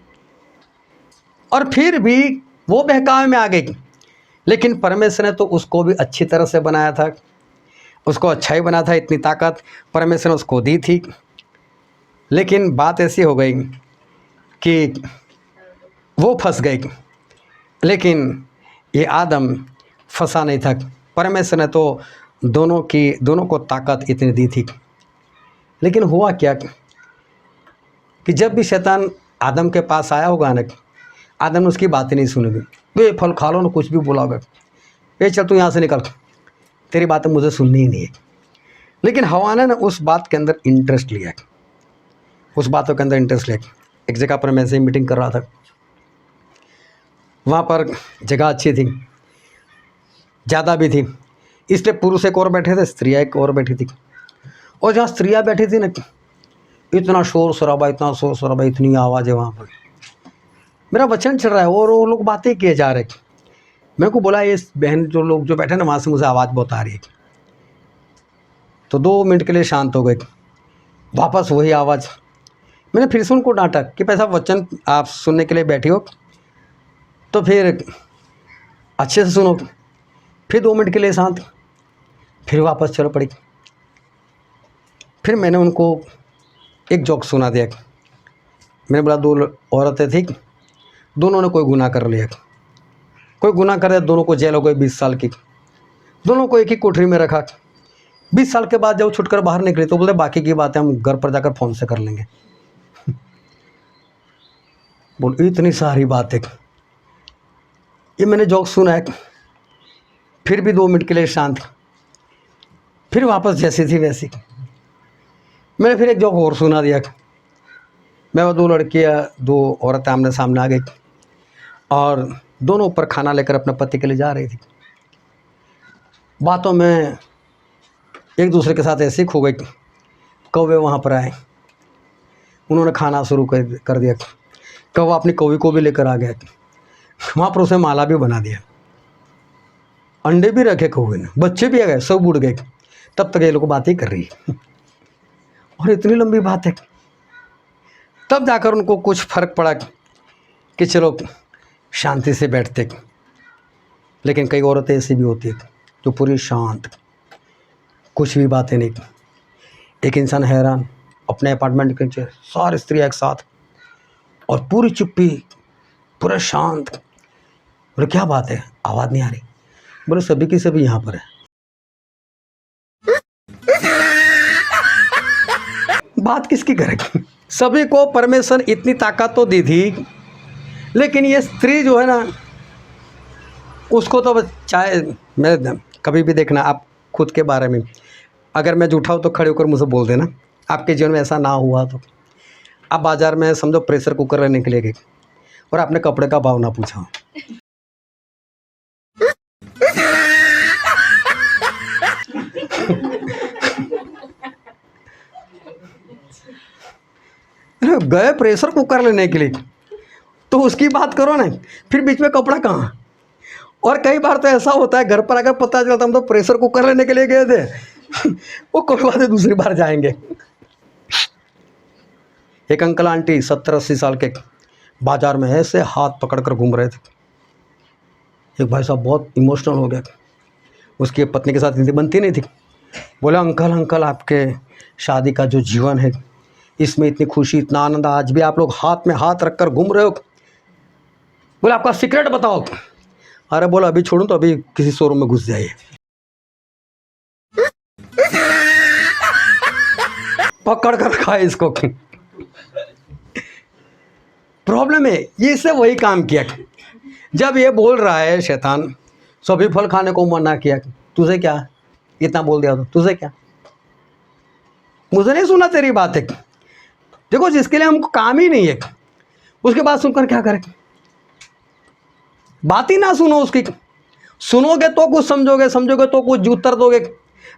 और फिर भी वो बहकावे में आ गई। लेकिन परमेश्वर ने तो उसको भी अच्छी तरह से बनाया था, उसको अच्छा ही बना था, इतनी ताकत परमेश्वर ने उसको दी थी। लेकिन बात ऐसी हो गई कि वो फंस गई, लेकिन ये आदम फंसा नहीं था। परमेश्वर ने तो दोनों को ताकत इतनी दी थी। लेकिन हुआ क्या कि जब भी शैतान आदम के पास आया होगा ना, आदम ने उसकी बातें नहीं सुनेगी। ये फल खा लो ना, कुछ भी बोला होगा, ये चल तू यहाँ से निकल, तेरी बातें मुझे सुननी ही नहीं है। लेकिन हवा ने ना उस बात के अंदर इंटरेस्ट लिया, उस बातों के अंदर इंटरेस्ट लिया। एक जगह पर मैं ऐसे ही मीटिंग कर रहा था, वहाँ पर जगह अच्छी थी, ज़्यादा भी थी, इसलिए पुरुष एक और बैठे थे, स्त्रियाँ एक और बैठी थी। और जहाँ स्त्रियाँ बैठी थी ना, इतना शोर शराबा, इतनी आवाज़ है वहाँ पर। मेरा वचन चल रहा है और वो लोग बातें किए जा रहे। मेरे को बोला ये बहन जो लोग जो बैठे ना, वहाँ से मुझे आवाज़ बहुत आ रही है। तो 2 मिनट के लिए शांत हो गए, वापस वही आवाज़। मैंने फिर से उनको डांटा कि पैसा वचन आप सुनने के लिए बैठी हो तो फिर अच्छे से सुनो। फिर 2 मिनट के लिए शांत, फिर वापस चलो पड़ी। फिर मैंने उनको एक जोक सुना दिया। मैंने बोला 2 औरतें थी, दोनों ने कोई गुनाह कर लिया, कोई गुनाह कर दिया, दोनों को जेल हो गई 20 साल की, दोनों को एक ही कोठरी में रखा। 20 साल के बाद जब छुटकर बाहर निकले तो बोले बाकी की बातें हम घर पर जाकर फ़ोन से कर लेंगे। बोल इतनी सारी बातें, ये मैंने जोक सुना है। फिर भी 2 मिनट के लिए शांत, फिर वापस जैसी थी वैसी। मैंने फिर एक जोक और सुना दिया। मैं वो 2 लड़कियाँ 2 औरतें आमने सामने आ गई और दोनों ऊपर खाना लेकर अपने पति के लिए जा रही थी। बातों में एक दूसरे के साथ ऐसे खो गई। कौवे वहाँ पर आए, उन्होंने खाना शुरू कर दिया। कौवा अपनी कौवी को भी लेकर आ गया, वहाँ पर उसने माला भी बना दिया, अंडे भी रखे कौवे ने, बच्चे भी आ गए, सब उड़ गए। तब तक ये लोग बातें कर रही है और इतनी लंबी बात है। तब जाकर उनको कुछ फर्क पड़ा कि चलो शांति से बैठते। लेकिन कई औरतें ऐसी भी होती है जो पूरी शांत, कुछ भी बातें नहीं। एक इंसान हैरान, अपने अपार्टमेंट के नीचे सारी स्त्रियाँ एक साथ और पूरी चुप्पी, पूरा शांत। बोले क्या बात है, आवाज़ नहीं आ रही? बोले सभी की सभी यहाँ पर है। बात किसकी करेगी? सभी को परमेश्वर इतनी ताकत तो दी थी, लेकिन ये स्त्री जो है ना, उसको तो चाहे मैं कभी भी देखना आप खुद के बारे में, अगर मैं झूठा हूँ तो खड़े होकर मुझे बोल देना, आपके जीवन में ऐसा ना हुआ तो। आप बाज़ार में समझो प्रेशर कुकर लेने के लिए गए और आपने कपड़े का भाव ना पूछा, गए प्रेशर कुकर लेने के लिए तो उसकी बात करो ना, फिर बीच में कपड़ा कहाँ? और कई बार तो ऐसा होता है घर पर अगर पता चलता हम तो प्रेशर कुकर लेने के लिए गए थे वो कोई बात है दूसरी बार जाएंगे। एक अंकल आंटी 70-80 साल के बाजार में ऐसे हाथ पकड़कर घूम रहे थे। एक भाई साहब बहुत इमोशनल हो गया, उसकी पत्नी के साथ इतनी बनती नहीं थी। बोला अंकल अंकल आपके शादी का जो जीवन है इसमें इतनी खुशी, इतना आनंद, आज भी आप लोग हाथ में हाथ रखकर घूम रहे हो। बोले आपका सीक्रेट बताओ। अरे बोला अभी छोड़ूं तो अभी किसी शोरूम में घुस जाइए। पकड़ कर रखा है इसको। प्रॉब्लम है ये, इससे वही काम किया। जब ये बोल रहा है शैतान सभी फल खाने को मना किया, तुझे क्या इतना बोल दिया तो तुझे क्या, मुझे नहीं सुना तेरी बात है। देखो जिसके लिए हमको काम ही नहीं है उसके बाद सुनकर क्या करें? बात ही ना सुनो उसकी, सुनोगे तो कुछ समझोगे, समझोगे तो कुछ उत्तर दोगे,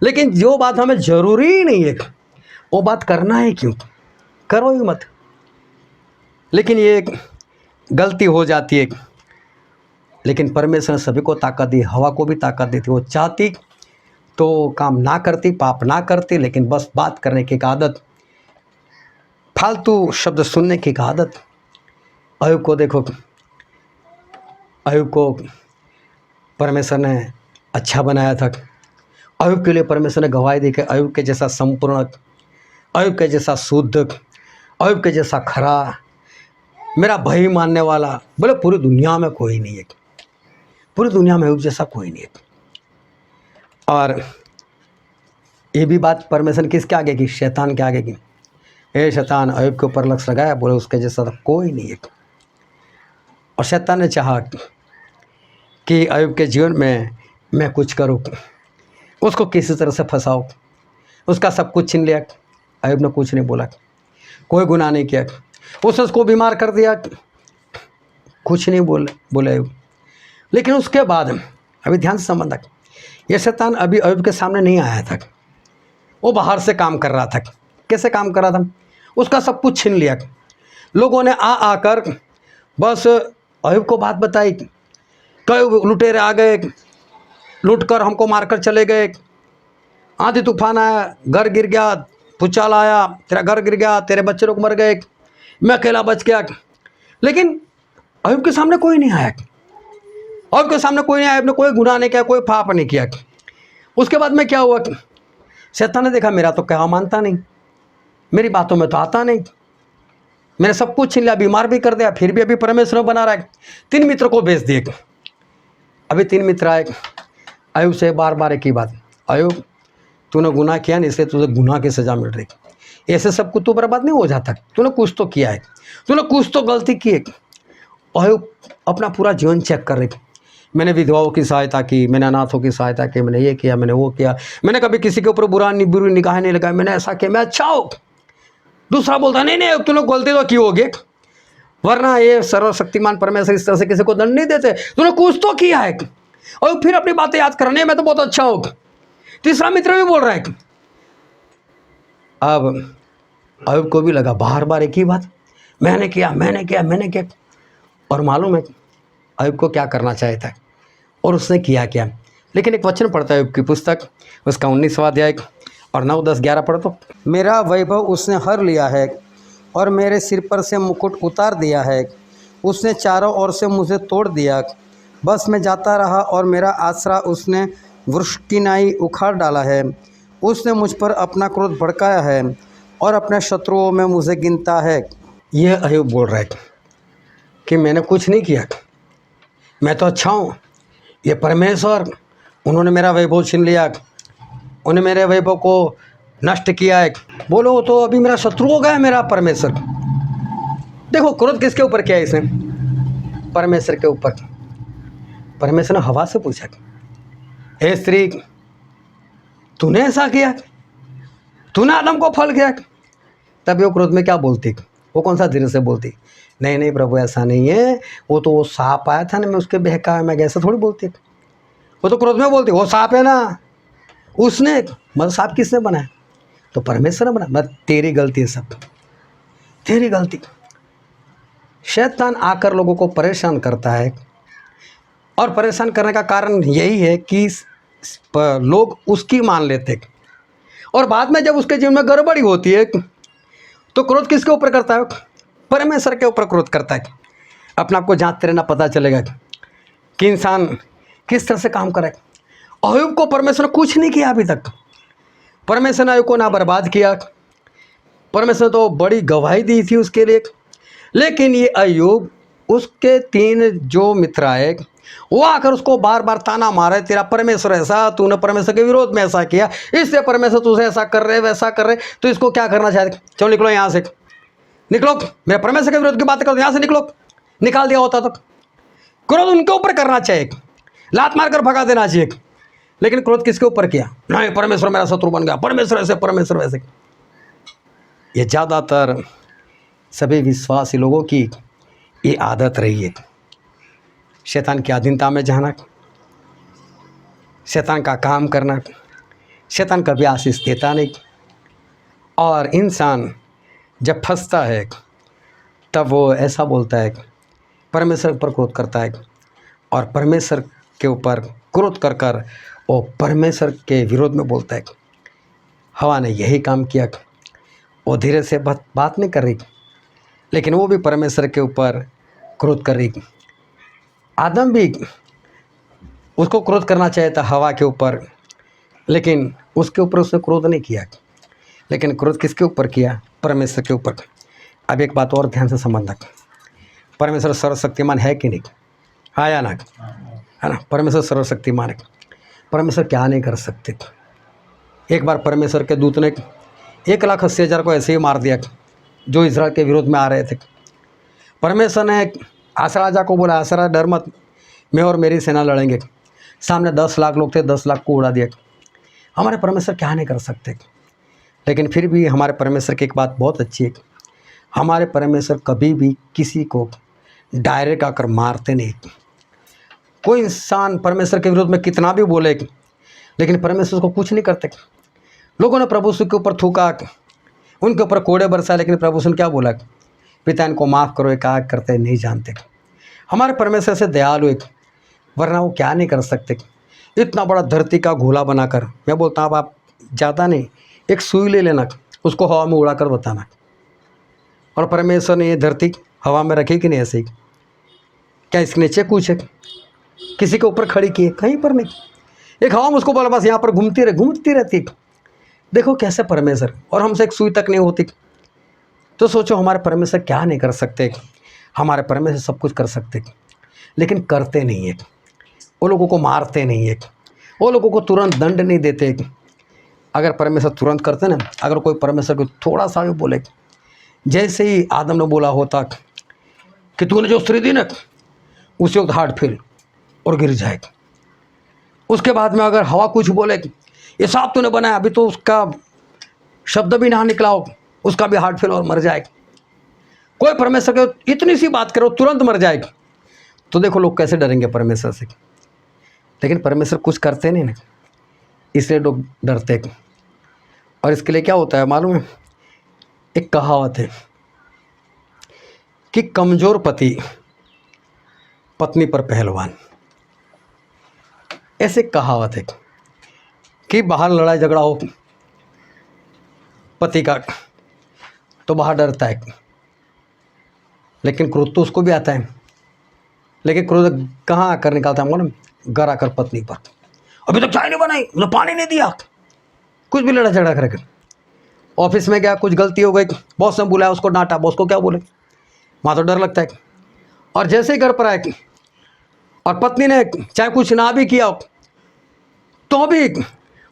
लेकिन जो बात हमें जरूरी ही नहीं है वो बात करना है क्यों? करो ही मत। लेकिन ये गलती हो जाती है। लेकिन परमेश्वर ने सभी को ताकत दी, हवा को भी ताकत दी थी। वो चाहती तो काम ना करती, पाप ना करती, लेकिन बस बात करने की एक आदत, फालतू शब्द सुनने की एक आदत। अय्यूब को देखो, अय्यूब को परमेश्वर ने अच्छा बनाया था। अय्यूब के लिए परमेश्वर ने गवाही दी कि अय्यूब के जैसा संपूर्ण, अय्यूब के जैसा शुद्ध, अय्यूब के जैसा खरा, मेरा भय मानने वाला, बोले पूरी दुनिया में कोई नहीं है, पूरी दुनिया में अय्यूब जैसा कोई नहीं है। और ये भी बात परमेश्वर किसके आगे की? शैतान के आगे की। ए शैतान, अय्यूब के ऊपर लक्ष्य लगाया, बोले उसके जैसा तो कोई नहीं है। और शैतान ने चाहा कि अय्यूब के जीवन में मैं कुछ करूँ, उसको किसी तरह से फंसाओ, उसका सब कुछ छीन लिया। अय्यूब ने कुछ नहीं बोला, कोई गुनाह नहीं किया, उसने उसको बीमार कर दिया, कुछ नहीं बोले अय्यूब। लेकिन उसके बाद, अभी ध्यान से समझना, ये शैतान अभी अय्यूब के सामने नहीं आया था, वो बाहर से काम कर रहा था। कैसे काम कर रहा था? उसका सब कुछ छीन लिया। लोगों ने आकर बस अय्यूब को बात बताई, कई लुटेरे आ गए, लूट कर हमको मारकर चले गए, आंधी तूफान आया, घर गिर गया, भूचाल आया, तेरा घर गिर गया, तेरे बच्चे लोग मर गए, मैं अकेला बच गया। लेकिन अय्यूब के सामने कोई नहीं आया, अय्यूब के सामने कोई नहीं आया, ने कोई गुनाह नहीं किया, कोई पाप नहीं किया। उसके बाद में क्या हुआ? शैतान ने देखा मेरा तो क्या मानता नहीं, मेरी बातों में तो आता नहीं, मैंने सब कुछ छीन लिया, बीमार भी कर दिया, फिर भी अभी परमेश्वर बना रहा है। 3 मित्र को भेज दिए। अभी 3 मित्र आए, अय्यूब से बार बार एक ही बात, अय्यूब तूने गुनाह किया नहीं, इसलिए तुझे गुनाह की सज़ा मिल रही। ऐसे सब कुछ तो बर्बाद नहीं हो जाता, तूने कुछ तो किया है, तूने कुछ तो गलती की है। अय्यूब अपना पूरा जीवन चेक कर रही, मैंने विधवाओं की सहायता की, मैंने अनाथों की सहायता की, मैंने ये किया, मैंने वो किया, मैंने कभी किसी के ऊपर बुरी निगाह नहीं लगाई, मैंने ऐसा किया, मैं अच्छा हूँ। दूसरा बोलता नहीं नहीं तूने गलती तो की होगी, वरना ये सर्वशक्तिमान परमेश्वर इस तरह से किसी को दंड नहीं देते, तूने कुछ तो किया है। और फिर अपनी बातें याद करने में तो बहुत अच्छा हो। तीसरा मित्र भी बोल रहा है। अब अय्यूब को भी लगा बार बार एक ही बात, मैंने किया, मैंने किया, मैंने किया। और मालूम है अय्यूब को क्या करना चाहिए था और उसने किया क्या। लेकिन एक वचन पढ़ता है अय्यूब की पुस्तक, उसका 19वां अध्याय और 9, 10, 11 पढ़ तो, मेरा वैभव उसने हर लिया है और मेरे सिर पर से मुकुट उतार दिया है, उसने चारों ओर से मुझे तोड़ दिया, बस मैं जाता रहा और मेरा आसरा उसने वृष्टिनाई उखाड़ डाला है। उसने मुझ पर अपना क्रोध भड़काया है और अपने शत्रुओं में मुझे गिनता है। यह अय्यूब बोल रहा है कि मैंने कुछ नहीं किया, मैं तो अच्छा हूँ, ये परमेश्वर उन्होंने मेरा वैभव छीन लिया, उन्हें मेरे वैभव को नष्ट किया है। बोलो तो अभी मेरा शत्रु हो गया मेरा परमेश्वर। देखो क्रोध किसके ऊपर किया है इसने? परमेश्वर के ऊपर। परमेश्वर ने हवा से पूछा, हे स्त्री तूने ऐसा किया, तूने आदम को फल किया। तब वो क्रोध में क्या बोलती? वो कौन सा धीरे से बोलती, नहीं नहीं प्रभु ऐसा नहीं है, वो तो वो सांप आया था ना, मैं उसके बहका मैं ऐसा थोड़ी बोलती। वो तो क्रोध में बोलती, वो सांप है ना, उसने, मतलब सांप किसने बनाया? तो परमेश्वर ने बनाया। मतलब तेरी गलती है, सब तेरी गलती। शैतान आकर लोगों को परेशान करता है और परेशान करने का कारण यही है कि लोग उसकी मान लेते और बाद में जब उसके जीवन में गड़बड़ी होती है तो क्रोध किसके ऊपर करता है? परमेश्वर के ऊपर क्रोध करता है। अपने आप को जांचते रहना, पता चलेगा कि इंसान किस तरह से काम करे। अय्यूब को परमेश्वर ने कुछ नहीं किया अभी तक, परमेश्वर ने अय्यूब को ना बर्बाद किया, परमेश्वर ने तो बड़ी गवाही दी थी उसके लिए। लेकिन ये अय्यूब, उसके 3 जो मित्र आए वो आकर उसको बार बार ताना मारे, तेरा परमेश्वर ऐसा, तूने परमेश्वर के विरोध में ऐसा किया, इससे परमेश्वर तुझे ऐसा कर रहे वैसा कर रहे, तो इसको क्या करना चाहिए? चलो निकलो यहाँ से, निकलो, मेरे परमेश्वर के विरोध की बातें करो, यहाँ से निकलो। निकाल दिया होता तो क्रोध उनके ऊपर करना चाहिए, लात मार कर भगा देना चाहिए। लेकिन क्रोध किसके ऊपर किया? नहीं परमेश्वर मेरा शत्रु बन गया, परमेश्वर ऐसे, परमेश्वर वैसे। ये ज़्यादातर सभी विश्वासी लोगों की ये आदत रही है, शैतान की अधीनता में जाना, शैतान का काम करना। शैतान कभी आशीष देता नहीं और इंसान जब फंसता है तब वो ऐसा बोलता है, परमेश्वर पर क्रोध करता है और परमेश्वर के ऊपर क्रोध कर कर वो परमेश्वर के विरोध में बोलता है। हवा ने यही काम किया। वो धीरे से बात नहीं कर रही, लेकिन वो भी परमेश्वर के ऊपर क्रोध कर रही। आदम भी उसको क्रोध करना चाहिए था हवा के ऊपर, लेकिन उसके ऊपर उसने क्रोध नहीं किया। लेकिन क्रोध किसके ऊपर किया? परमेश्वर के ऊपर। अब एक बात और ध्यान से समझना, परमेश्वर सर्वशक्तिमान है कि नहीं? हाँ या ना? है ना? परमेश्वर सर्वशक्तिमान है। परमेश्वर क्या नहीं कर सकते? एक बार परमेश्वर के दूत ने 1,80,000 को ऐसे ही मार दिया जो इस्राएल के विरोध में आ रहे थे। परमेश्वर ने आशा राजा को बोला, आशा राजा डर मत, मैं और मेरी सेना लड़ेंगे। सामने 10 लाख लोग थे, 10 लाख को उड़ा दिया। हमारे परमेश्वर क्या नहीं कर सकते? लेकिन फिर भी हमारे परमेश्वर की एक बात बहुत अच्छी है, हमारे परमेश्वर कभी भी किसी को डायरेक्ट आकर मारते नहीं। कोई इंसान परमेश्वर के विरोध में कितना भी बोले, लेकिन परमेश्वर को कुछ नहीं करते। लोगों ने प्रभु यीशु के ऊपर थूका, उनके ऊपर कोड़े बरसाए, लेकिन प्रभु यीशु ने क्या बोला? पिता इनको माफ़ करो, ये क्या करते नहीं जानते। हमारे परमेश्वर से दयालु एक, वरना वो क्या नहीं कर सकते। इतना बड़ा धरती का घोला बनाकर, मैं बोलता हूँ अब आप ज़्यादा नहीं, एक सुई ले लेना, उसको हवा में उड़ाकर बताना। और परमेश्वर ने ये धरती हवा में रखी कि नहीं ऐसे ही? क्या इसके नीचे कुछ है? किसी के ऊपर खड़ी की है? कहीं पर नहीं। एक हवा में उसको बोला बस यहाँ पर घूमती रहती। देखो कैसे परमेश्वर, और हमसे एक सुई तक नहीं होती। तो सोचो हमारे परमेश्वर क्या नहीं कर सकते? हमारे परमेश्वर सब कुछ कर सकते, लेकिन करते नहीं है। वो लोगों को मारते नहीं है, वो लोगों को तुरंत दंड नहीं देते। अगर परमेश्वर तुरंत करते ना, अगर कोई परमेश्वर को थोड़ा सा भी बोले, जैसे ही आदम ने बोला होता कि तूने जो स्त्री दी ना, उसी वक्त हार्ट फेल और गिर जाए। उसके बाद में अगर हवा कुछ बोले, ये सांप तूने बनाया, अभी तो उसका शब्द भी ना निकला हो, उसका भी हार्ट फेल और मर जाए। कोई परमेश्वर के इतनी सी बात करो तुरंत मर जाएगा। तो देखो लोग कैसे डरेंगे परमेश्वर से। लेकिन परमेश्वर कुछ करते नहीं ना, इसलिए लोग डरते। और इसके लिए क्या होता है मालूम है? एक कहावत है कि कमज़ोर पति पत्नी पर पहलवान। ऐसे कहावत है कि बाहर लड़ाई झगड़ा हो पति का तो बाहर डरता है, लेकिन क्रोध तो उसको भी आता है। लेकिन क्रोध कहाँ आकर निकालता है मालूम? घर आकर पत्नी पर, अभी तक चाय नहीं बनाई, उन्हें पानी नहीं दिया, कुछ भी लड़ा झगड़ा करके। ऑफिस में गया, कुछ गलती हो गई, बॉस ने बुलाया, उसको डांटा, बॉस को क्या बोले? वहाँ तो डर लगता है। और जैसे ही घर पर आए और पत्नी ने चाहे कुछ ना भी किया तो भी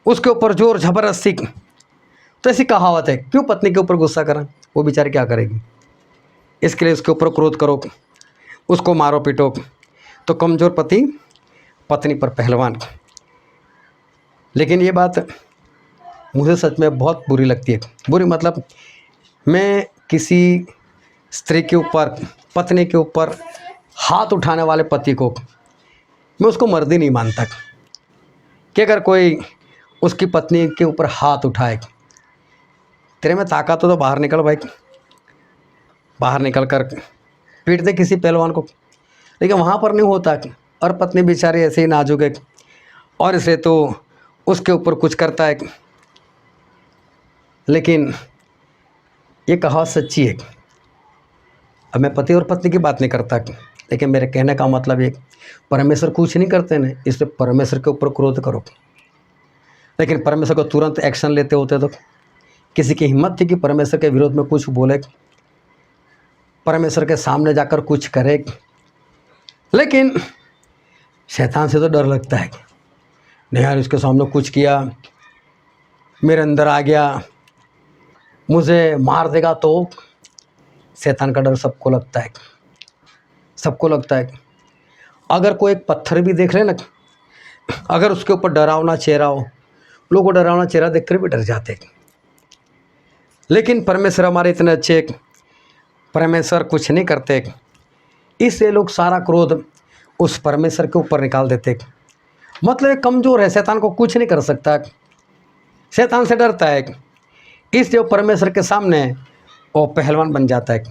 उसके ऊपर जोर जबरदस्ती, तो ऐसी कहावत है, क्यों पत्नी के ऊपर गुस्सा करें? वो बेचारी क्या करेगी? इसके लिए उसके ऊपर क्रोध करो, उसको मारो पीटो। तो कमज़ोर पति पत्नी पर पहलवान। लेकिन ये बात मुझे सच में बहुत बुरी लगती है। बुरी मतलब मैं किसी स्त्री के ऊपर, पत्नी के ऊपर हाथ उठाने वाले पति को मैं उसको मर्दी नहीं मानता। कि अगर कोई उसकी पत्नी के ऊपर हाथ उठाए, तेरे में ताकत हो तो बाहर निकल भाई, बाहर निकल कर पीट दे किसी पहलवान को। लेकिन वहाँ पर नहीं होता। और पत्नी बेचारी ऐसे ही नाजुक है, और इसे तो उसके ऊपर कुछ करता है। लेकिन ये कहावत सच्ची है। अब मैं पति और पत्नी की बात नहीं करता, लेकिन मेरे कहने का मतलब ये, परमेश्वर कुछ नहीं करते ना, इसलिए परमेश्वर के ऊपर क्रोध करो। लेकिन परमेश्वर को तुरंत एक्शन लेते होते तो किसी की हिम्मत थी कि परमेश्वर के विरोध में कुछ बोले, परमेश्वर के सामने जाकर कुछ करे? लेकिन शैतान से तो डर लगता है, नहीं यार इसके सामने कुछ किया, मेरे अंदर आ गया, मुझे मार देगा। तो शैतान का डर सबको लगता है, सबको लगता है। अगर कोई एक पत्थर भी देख ले ना, अगर उसके ऊपर डरावना चेहरा हो, लोग डरावना चेहरा देखकर भी डर जाते हैं। लेकिन परमेश्वर हमारे इतने अच्छे, परमेश्वर कुछ नहीं करते, इसलिए लोग सारा क्रोध उस परमेश्वर के ऊपर निकाल देते। मतलब ये कमज़ोर है, शैतान को कुछ नहीं कर सकता, शैतान से डरता है, इसलिए वो परमेश्वर के सामने वो पहलवान बन जाता है।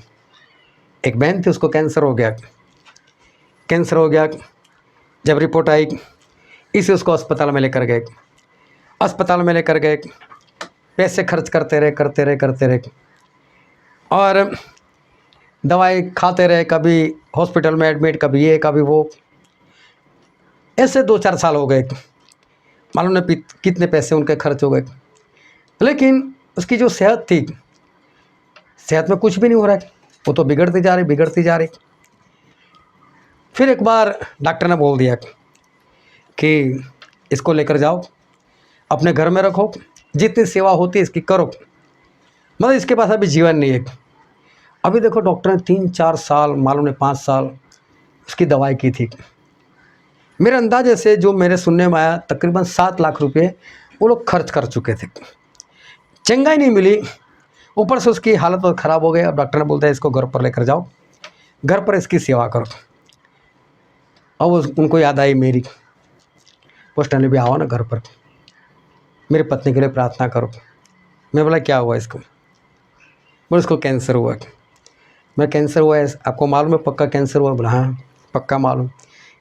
एक बहन थी, उसको कैंसर हो गया। कैंसर हो गया, जब रिपोर्ट आई इसे उसको अस्पताल में लेकर गए। अस्पताल में लेकर गए, पैसे खर्च करते रहे और दवाई खाते रहे, कभी हॉस्पिटल में एडमिट, कभी ये कभी वो। ऐसे 2-4 साल हो गए, मालूम नहीं कितने पैसे उनके खर्च हो गए। लेकिन उसकी जो सेहत थी, सेहत में कुछ भी नहीं हो रहा है, वो तो बिगड़ती जा रही। फिर एक बार डॉक्टर ने बोल दिया कि इसको लेकर जाओ, अपने घर में रखो, जितनी सेवा होती है इसकी करो, मतलब इसके पास अभी जीवन नहीं है। अभी देखो डॉक्टर ने 3-4 साल, मालूम नहीं 5 साल उसकी दवाई की थी। मेरे अंदाजे से जो मेरे सुनने में आया, तकरीबन 7 लाख रुपए वो लोग खर्च कर चुके थे। चंगाई नहीं मिली, ऊपर से उसकी हालत बहुत ख़राब हो गई। अब डॉक्टर ने बोलता है इसको घर पर लेकर जाओ, घर पर इसकी सेवा करो। अब उनको याद आई मेरी, पोस्टल भी आओ ना घर पर, मेरी पत्नी के लिए प्रार्थना करो। मैं बोला क्या हुआ इसको? बोले इसको कैंसर हुआ। मैं कैंसर हुआ है, आपको मालूम है पक्का कैंसर हुआ? बोला हाँ पक्का मालूम।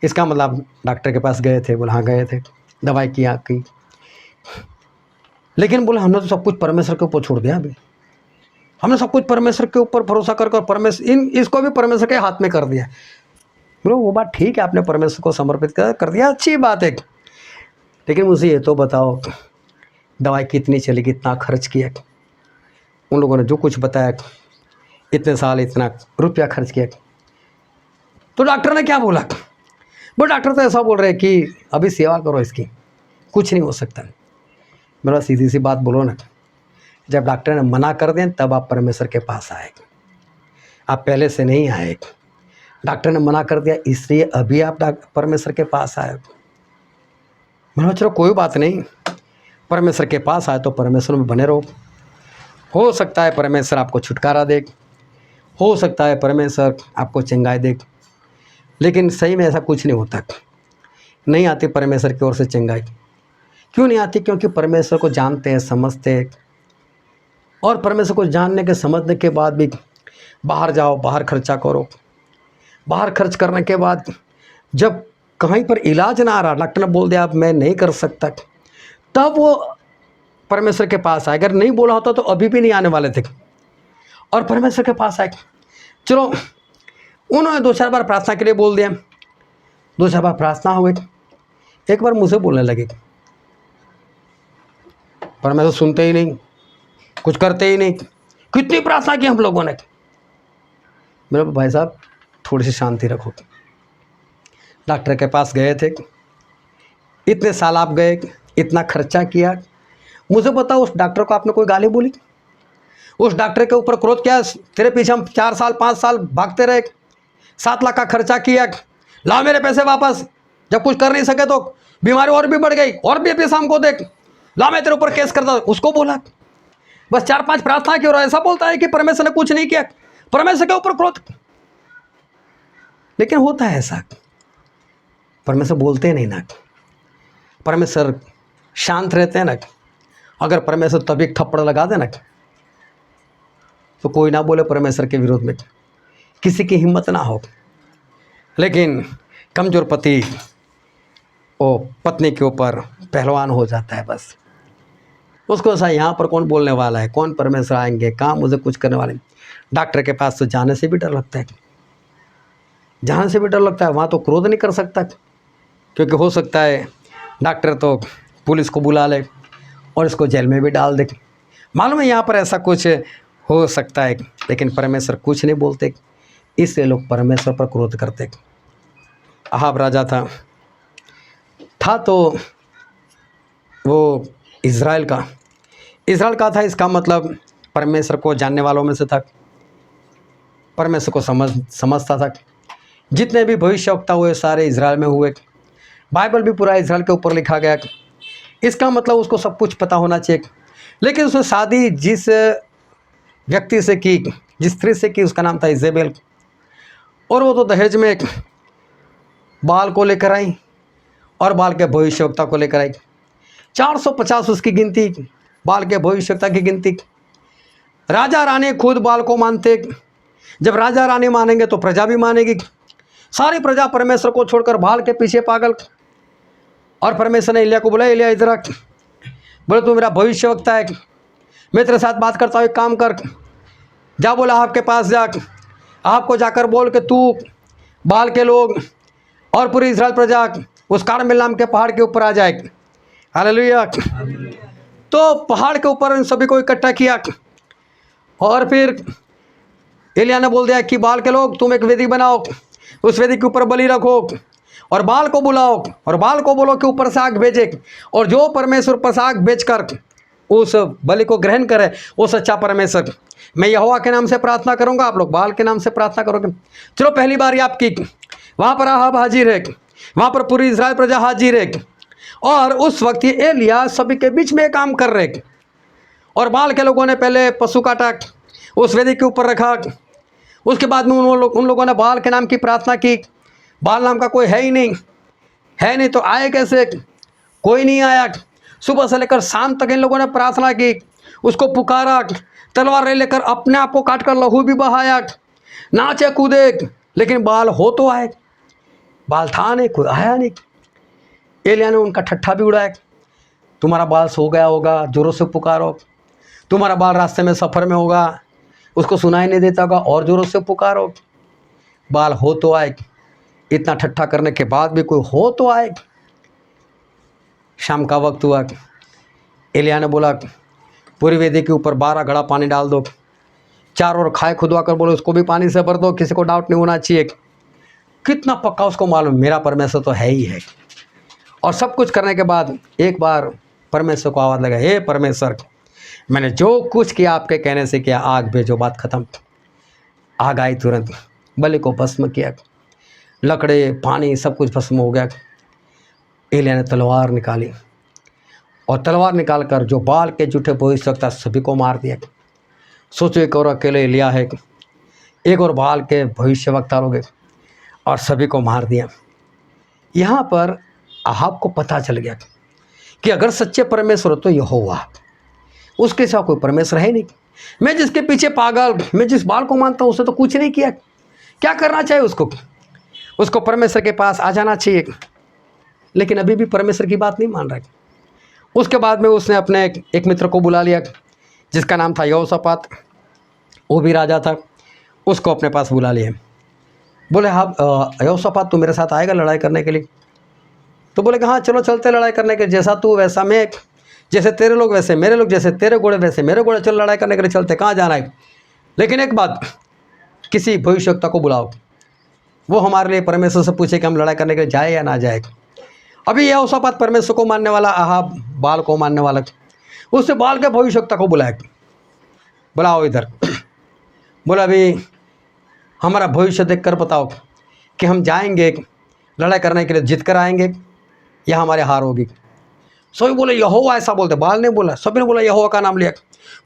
इसका मतलब डॉक्टर के पास गए थे? बोला हाँ गए थे, दवाई की। लेकिन बोले हमने तो सब कुछ परमेश्वर के ऊपर छोड़ दिया। अभी हमने सब कुछ परमेश्वर के ऊपर भरोसा कर इसको भी परमेश्वर के हाथ में कर दिया। बोलो वो बात ठीक है, आपने परमेश्वर को समर्पित कर दिया, अच्छी बात है। लेकिन मुझे ये तो बताओ दवाई कितनी चली, कितना खर्च किया? उन लोगों ने जो कुछ बताया, इतने साल इतना रुपया खर्च किया। तो डॉक्टर ने क्या बोला? वो डॉक्टर तो ऐसा बोल रहे हैं कि अभी सेवा करो इसकी, कुछ नहीं हो सकता। मेरा सीधी सी बात बोलो ना, जब डॉक्टर ने मना कर दें तब आप परमेश्वर के पास आए, आप पहले से नहीं आए। डॉक्टर ने मना कर दिया इसलिए अभी आप परमेश्वर के पास आए। मैंने चलो कोई बात नहीं, परमेश्वर के पास आए तो परमेश्वर में बने रहो। हो सकता है परमेश्वर आपको छुटकारा दे, हो सकता है परमेश्वर आपको चंगाई दे, लेकिन सही में ऐसा कुछ नहीं होता। नहीं आती परमेश्वर की ओर से चंगाई। क्यों नहीं आती? क्योंकि परमेश्वर को जानते हैं, समझते हैं, और परमेश्वर को जानने के समझने के बाद भी बाहर जाओ, बाहर खर्चा करो। बाहर खर्च करने के बाद जब कहीं पर इलाज ना आ रहा, डॉक्टर ने बोल दिया अब मैं नहीं कर सकता, तब वो परमेश्वर के पास आए। अगर नहीं बोला होता तो अभी भी नहीं आने वाले थे, और परमेश्वर के पास आए। चलो उन्होंने 2-4 बार प्रार्थना के लिए बोल दिया, 2-4 बार प्रार्थना हो गई। एक बार मुझसे बोलने लगे, परमेश्वर सुनते ही नहीं, कुछ करते ही नहीं, कितनी प्रार्थना की हम लोगों ने। मेरे भाई साहब थोड़ी सी शांति रखो। डॉक्टर के पास गए थे, इतने साल आप गए, इतना खर्चा किया, मुझे बताओ उस डॉक्टर को आपने कोई गाली बोली? उस डॉक्टर के ऊपर क्रोध किया? तेरे पीछे हम 4 साल 5 साल भागते रहे, 7 लाख का खर्चा किया, ला मेरे पैसे वापस। जब कुछ कर नहीं सके तो बीमारी और भी बढ़ गई, और भी पैसा हमको देख, ला मैं तेरे ऊपर केस करता। उसको बोला बस 4-5 प्रार्थना की, और ऐसा बोलता है कि परमेश्वर ने कुछ नहीं किया, परमेश्वर के ऊपर क्रोध। लेकिन होता है ऐसा, परमेश्वर बोलते नहीं ना, परमेश्वर शांत रहते हैं ना। अगर परमेश्वर तभी एक थप्पड़ लगा दे ना तो कोई ना बोले परमेश्वर के विरोध में, किसी की हिम्मत ना हो। लेकिन कमजोर पति वो पत्नी के ऊपर पहलवान हो जाता है। बस उसको ऐसा यहाँ पर कौन बोलने वाला है, कौन परमेश्वर आएंगे, कहाँ मुझे कुछ करने वाले। डॉक्टर के पास तो जाने से भी डर लगता है, जाने से भी डर लगता है। वहाँ तो क्रोध नहीं कर सकता, क्योंकि हो सकता है डॉक्टर तो पुलिस को बुला ले और इसको जेल में भी डाल दे। मालूम है यहाँ पर ऐसा कुछ हो सकता है, लेकिन परमेश्वर कुछ नहीं बोलते, इसलिए लोग परमेश्वर पर क्रोध करते। अहाब राजा था तो वो इज़राइल का था। इसका मतलब परमेश्वर को जानने वालों में से था, परमेश्वर को समझता था। जितने भी भविष्यवक्ता हुए सारे इज़राइल में हुए, बाइबल भी पूरा इज़राइल के ऊपर लिखा गया। इसका मतलब उसको सब कुछ पता होना चाहिए। लेकिन उसने शादी जिस व्यक्ति से की, जिस स्त्री से की, उसका नाम था इजेबेल, और वो तो दहेज में बाल को लेकर आई और बाल के भविष्यवक्ता को लेकर आई। 450 उसकी गिनती, बाल के भविष्यवक्ता की गिनती। राजा रानी खुद बाल को मानते, जब राजा रानी मानेंगे तो प्रजा भी मानेगी। सारी प्रजा परमेश्वर को छोड़कर बाल के पीछे पागल। और परमेश्वर ने एलिया को बोला, एलिया इधर आ। बोले तू मेरा भविष्यवक्ता है, मैं तेरे साथ बात करता हूँ, एक काम कर, जा बोला आपके पास जा, आपको जाकर बोल के तू बाल के लोग और पूरी इस्राएल प्रजा उस कारमेल नाम के पहाड़ के ऊपर आ जाए। हालेलुया। तो पहाड़ के ऊपर इन सभी को इकट्ठा किया और फिर एलिया ने बोल दिया कि बाल के लोग तुम एक वेदी बनाओ, उस वेदी के ऊपर बलि रखो और बाल को बुलाओ और बाल को बोलो कि ऊपर से आग भेजे, और जो परमेश्वर ऊपर से आग भेजकर उस बलि को ग्रहण करे वो सच्चा परमेश्वर। मैं यहोवा के नाम से प्रार्थना करूंगा, आप लोग बाल के नाम से प्रार्थना करोगे। चलो पहली बार आपकी वहाँ पर आहाब हाजिर है, वहाँ पर पूरी इस्राएल प्रजा हाजिर है, और उस वक्त ये एलिया सभी के बीच में काम कर रहे। और बाल के लोगों ने पहले पशु काटा, उस वेदी के ऊपर रखा, उसके बाद में उन लोगों ने बाल के नाम की प्रार्थना की। बाल नाम का कोई है ही नहीं, है नहीं तो आए कैसे, कोई नहीं आया। सुबह से लेकर शाम तक इन लोगों ने प्रार्थना की, उसको पुकारा, तलवार लेकर अपने आप को काट कर लहू भी बहाया, नाचे कूदे, लेकिन बाल हो तो आए, बाल था नहीं, कोई आया नहीं। एलिया ने उनका ठट्ठा भी उड़ाया, तुम्हारा बाल सो गया होगा, जोरों से पुकारो, तुम्हारा बाल रास्ते में सफ़र में होगा, उसको सुनाई नहीं देता होगा, और जोरों से पुकारो, बाल हो तो आए। इतना ठट्ठा करने के बाद भी कोई हो तो आए। शाम का वक्त हुआ, एलिया ने बोला पूरी वेदी के ऊपर 12 घड़ा पानी डाल दो, चारों ओर खाए खुदवा कर बोलो उसको भी पानी से भर दो, किसी को डाउट नहीं होना चाहिए। कितना पक्का उसको मालूम, मेरा परमेश्वर तो है ही है। और सब कुछ करने के बाद एक बार परमेश्वर को आवाज़ लगा, हे परमेश्वर, मैंने जो कुछ किया आपके कहने से किया, आग भेजो, बात खत्म। आग आई तुरंत, बलि को भस्म किया, लकड़े पानी सब कुछ भस्म हो गया। एलिया ने तलवार निकाली और तलवार निकालकर जो बाल के झूठे भविष्यवक्ता सभी को मार दिया। सोचो एक और अकेले एलिया है, एक और बाल के भविष्यवक्ता लोग और सभी को मार दिया। यहाँ पर अहाब को पता चल गया कि अगर सच्चे परमेश्वर हो तो यहोवा, उसके सिवा कोई परमेश्वर है नहीं। मैं जिसके पीछे पागल, मैं जिस बाल को मानता हूँ उसने तो कुछ नहीं किया, क्या करना चाहिए उसको परमेश्वर के पास आ जाना चाहिए। लेकिन अभी भी परमेश्वर की बात नहीं मान रहा। उसके बाद में उसने अपने एक मित्र को बुला लिया जिसका नाम था यहोशापात, वो भी राजा था, उसको अपने पास बुला लिया। बोले हाँ यहोशापात तू मेरे साथ आएगा लड़ाई करने के लिए? तो बोले कि हाँ चलो चलते लड़ाई करने के, जैसा तू वैसा मैं, जैसे तेरे लोग वैसे मेरे लोग, जैसे तेरे घोड़े वैसे मेरे घोड़े, चल लड़ाई करने के लिए चलते, कहाँ जाना है। लेकिन एक बात, किसी भविष्यवक्ता को बुलाओ, वो हमारे लिए परमेश्वर से पूछे कि हम लड़ाई करने के लिए जाए या ना जाए। अभी यहोशापात परमेश्वर को मानने वाला, अहाब बाल को मानने वाला, उससे बाल के भविष्यवक्ता को बुलाया, बुलाओ इधर। बोला अभी हमारा भविष्य देखकर बताओ कि हम जाएंगे लड़ाई करने के लिए, जीत कर आएंगे या हमारे हार होगी। सभी बोले यहोवा ऐसा बोलते, बाल ने बोला, सभी ने बोला यहोवा का नाम लिया।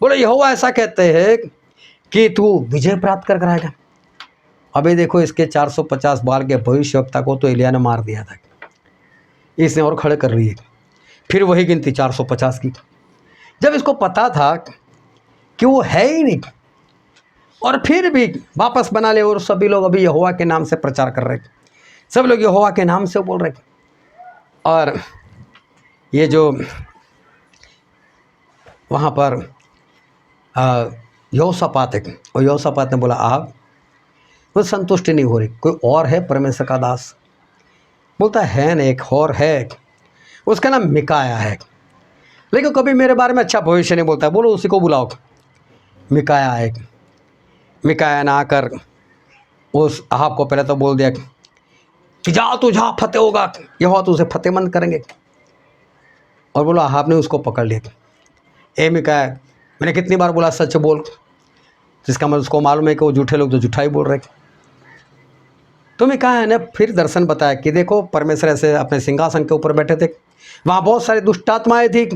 बोले यहोवा ऐसा कहते हैं कि तू विजय प्राप्त कर आएगा। अभी देखो इसके 450 बाल के भविष्यवक्ता को तो एलिया ने मार दिया था, इसने और खड़े कर लिए, फिर वही गिनती 450 की। जब इसको पता था कि वो है ही नहीं, और फिर भी वापस बना ले, और सभी लोग अभी यहोवा के नाम से प्रचार कर रहे, सब लोग यहोवा के नाम से बोल रहे। और ये जो वहाँ पर यहोशापात है, और यहोशापात ने बोला आप वो संतुष्टि नहीं हो रही, कोई और है परमेश्वर का दास? बोलता है न एक और है, उसका नाम मिकाया है, लेकिन कभी मेरे बारे में अच्छा भविष्य नहीं बोलता। बोलो उसी को बुलाओ। मिकाया है। मिकाया ने आकर उस अहाब को पहले तो बोल दिया कि जा तू जा, फतेह होगा, यहोवा तुझे फतेहमंद करेंगे। और बोला अहाब ने उसको पकड़ लिया, ए मिकाया मैंने कितनी बार बोला सच बोल, जिसका मतलब उसको मालूम है कि वो झूठे लोग तो झूठा ही बोल रहे। तो मिकाया ने फिर दर्शन बताया कि देखो परमेश्वर ऐसे अपने सिंहासन के ऊपर बैठे थे, वहाँ बहुत सारी दुष्ट आत्माएं थी,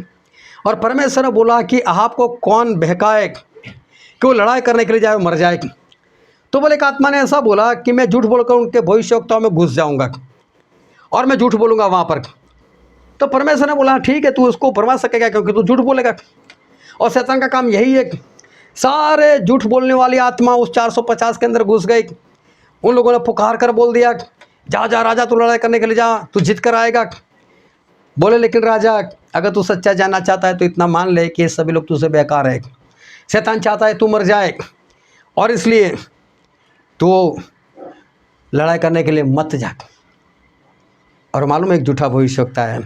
और परमेश्वर ने बोला कि अहाब को कौन बहकाए कि वो लड़ाई करने के लिए जाए, मर जाए। तो बोले एक आत्मा ने ऐसा बोला कि मैं झूठ बोलकर उनके भविष्यवक्ताओं में घुस जाऊंगा और मैं झूठ बोलूँगा वहाँ पर। तो परमेश्वर ने बोला ठीक है, तू उसको भरवा सकेगा क्योंकि तू झूठ बोलेगा। और शैतान का काम यही है, सारे झूठ बोलने वाली आत्मा उस 450 के अंदर घुस गई। उन लोगों ने पुकार कर बोल दिया जा जा राजा, तू लड़ाई करने के लिए जा, तू जीत कर आएगा। बोले लेकिन राजा, अगर तू सच्चा जानना चाहता है तो इतना मान ले कि ये सभी लोग तुझसे बेकार है। शैतान चाहता है तू मर जाए, और इसलिए तू लड़ाई करने के लिए मत जा। और मालूम है एक झूठा भविष्यवक्ता है,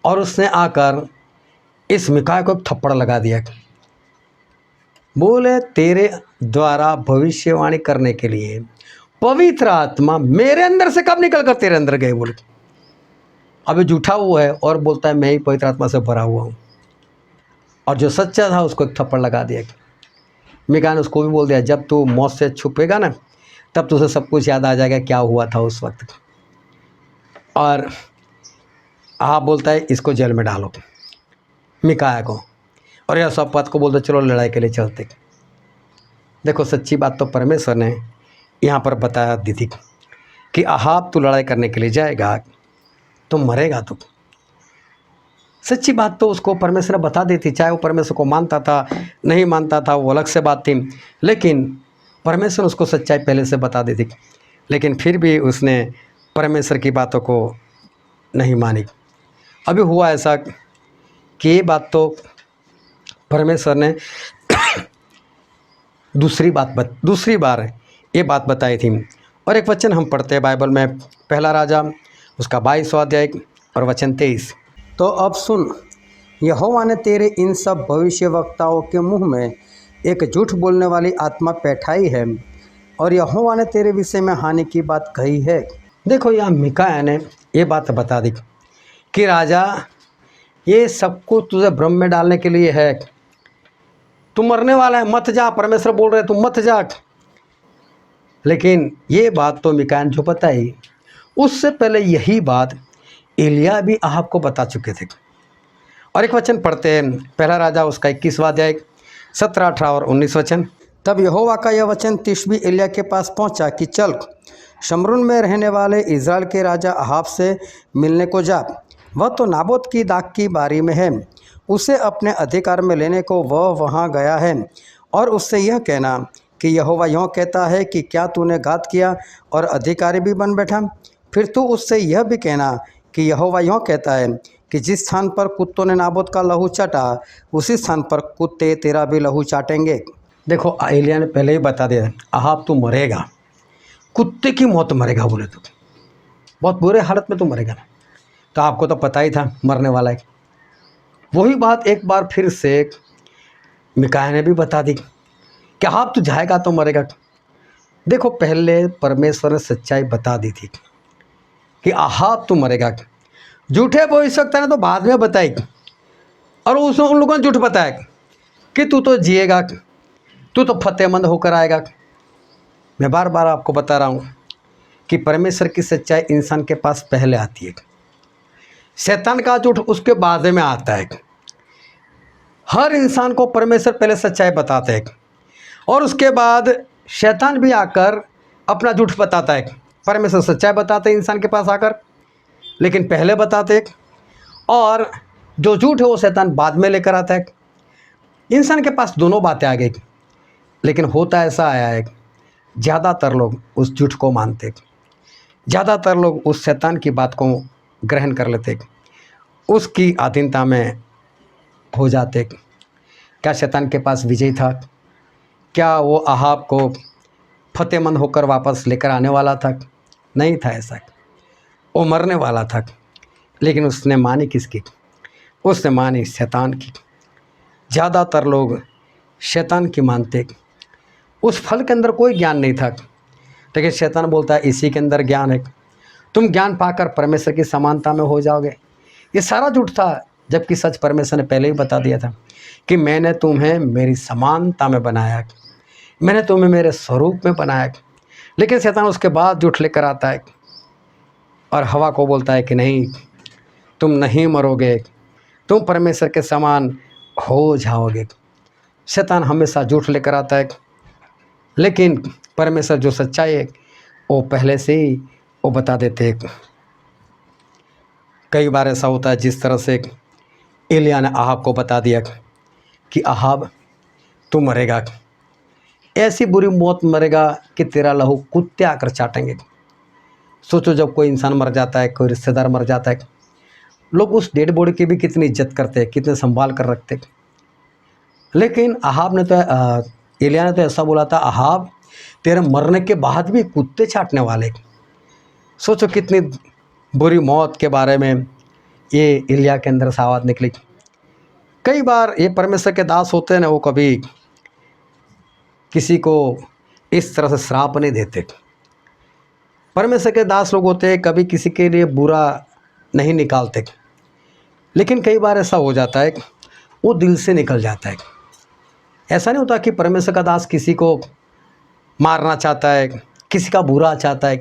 और उसने आकर इस मिकाया को एक थप्पड़ लगा दिया। बोले तेरे द्वारा भविष्यवाणी करने के लिए पवित्र आत्मा मेरे अंदर से कब निकल कर तेरे अंदर गए। बोले अभी झूठा वो है और बोलता है मैं ही पवित्र आत्मा से भरा हुआ हूँ, और जो सच्चा था उसको एक थप्पड़ लगा दिया। मिकाया ने उसको भी बोल दिया, जब तू मौत से छुपेगा ना तब तुझे सब कुछ याद आ जाएगा क्या हुआ था उस वक्त। और आप बोलता है इसको जेल में डालो, मिकाया को, और यह सब बात को बोलते चलो लड़ाई के लिए चलते। देखो सच्ची बात तो परमेश्वर ने यहाँ पर बता दी थी कि अहाब तू लड़ाई करने के लिए जाएगा तो मरेगा तू। सच्ची बात तो उसको परमेश्वर ने बता दी थी, चाहे वो परमेश्वर को मानता था नहीं मानता था वो अलग से बात थी, लेकिन परमेश्वर उसको सच्चाई पहले से बता दी थी। लेकिन फिर भी उसने परमेश्वर की बातों को नहीं मानी। अभी हुआ ऐसा कि ये बात तो परमेश्वर ने दूसरी बार ये बात बताई थी। और एक वचन हम पढ़ते हैं बाइबल में, पहला राजा उसका 22वां अध्याय और वचन 23। तो अब सुन, यहोवा ने तेरे इन सब भविष्यवक्ताओं के मुंह में एक झूठ बोलने वाली आत्मा बैठाई है, और यहोवा ने तेरे विषय में हानि की बात कही है। देखो यहाँ मिकाया ने ये बात बता दी कि राजा ये सब कुछ तुझे भ्रम में डालने के लिए है, तू मरने वाला है, मत जा, परमेश्वर बोल रहे तू मत जा। लेकिन ये बात तो मिकाया ने जो बताई, उससे पहले यही बात एलिया भी अहाब को बता चुके थे। और एक वचन पढ़ते हैं, पहला राजा उसका 21वां अध्याय 17, 18 और 19 वचन। तब यहोवा का यह वचन तिशबी एलिया के पास पहुंचा कि चल, शमरून में रहने वाले इज़राइल के राजा अहाब से मिलने को जा, वह तो नाबोत की दाख की बारी में है, उसे अपने अधिकार में लेने को वह वहाँ गया है। और उससे यह कहना कि यहोवा यूँ कहता है कि क्या तूने घात किया और अधिकारी भी बन बैठा। फिर तू उससे यह भी कहना कि यहोवा यूँ कहता है कि जिस स्थान पर कुत्तों ने नाबोत का लहू चाटा, उसी स्थान पर कुत्ते तेरा भी लहू चाटेंगे। देखो एलिया ने पहले ही बता दिया, अहाब तू मरेगा, कुत्ते की मौत मरेगा। बोले तो बहुत बुरे हालत में तू मरेगा। तो आपको तो पता ही था मरने वाला है। वही बात एक बार फिर से मिकाया ने भी बता दी कि अहाब तू जाएगा तो मरेगा। देखो पहले परमेश्वर ने सच्चाई बता दी थी कि अहाब तू मरेगा। झूठे भविष्यवक्ता ने तो बाद में बताई, और उसने उन लोगों ने झूठ बताया कि तू तो जिएगा, तू तो फतेहमंद होकर आएगा। मैं बार बार आपको बता रहा हूँ कि परमेश्वर की सच्चाई इंसान के पास पहले आती है, शैतान का झूठ उसके बाद में आता है। हर इंसान को परमेश्वर पहले सच्चाई बताते हैं, और उसके बाद शैतान भी आकर अपना झूठ बताता है। परमेश्वर सच्चाई बताते हैं इंसान के पास आकर, लेकिन पहले बताते, और जो झूठ है वो शैतान बाद में लेकर आता है। इंसान के पास दोनों बातें आ गई, लेकिन होता ऐसा आया है ज़्यादातर लोग उस झूठ को मानते, ज़्यादातर लोग उस शैतान की बात को ग्रहण कर लेते, उसकी अधीनता में हो जाते। क्या शैतान के पास विजय था? क्या वो अहाब को फतेहमंद होकर वापस लेकर आने वाला था? नहीं था ऐसा, वो मरने वाला था। लेकिन उसने मानी किसकी? उसने मानी शैतान की। ज़्यादातर लोग शैतान की मानते, उस फल के अंदर कोई ज्ञान नहीं था, लेकिन शैतान बोलता है इसी के अंदर ज्ञान है, तुम ज्ञान पाकर परमेश्वर की समानता में हो जाओगे। ये सारा झूठ था, जबकि सच परमेश्वर ने पहले ही बता दिया था कि मैंने तुम्हें मेरी समानता में बनाया, मैंने तुम्हें मेरे स्वरूप में बनाया। लेकिन शैतान उसके बाद झूठ लेकर आता है और हवा को बोलता है कि नहीं, तुम नहीं मरोगे, तुम परमेश्वर के समान हो जाओगे। शैतान हमेशा झूठ लेकर आता है, लेकिन परमेश्वर जो सच्चाई है वो पहले से ही वो बता देते हैं। कई बार ऐसा होता है जिस तरह से एलिया ने अहाब को बता दिया कि अहाब तू मरेगा, ऐसी बुरी मौत मरेगा कि तेरा लहू कुत्ते आकर चाटेंगे। सोचो जब कोई इंसान मर जाता है, कोई रिश्तेदार मर जाता है, लोग उस डेड बॉडी की भी कितनी इज्जत करते, कितने संभाल कर रखते। लेकिन अहाब ने तो एलिय्याह ने तो ऐसा बोला था, अहाब तेरे मरने के बाद भी कुत्ते चाटने वाले। सोचो कितनी बुरी मौत के बारे में ये एलिय्याह के अंदर से आवाज़ निकली। कई बार ये परमेश्वर के दास होते हैं ना, वो कभी किसी को इस तरह से श्राप नहीं देते। परमेश्वर के दास लोग होते हैं, कभी किसी के लिए बुरा नहीं निकालते। लेकिन कई बार ऐसा हो जाता है वो दिल से निकल जाता है। ऐसा नहीं होता कि परमेश्वर का दास किसी को मारना चाहता है, किसी का बुरा चाहता है,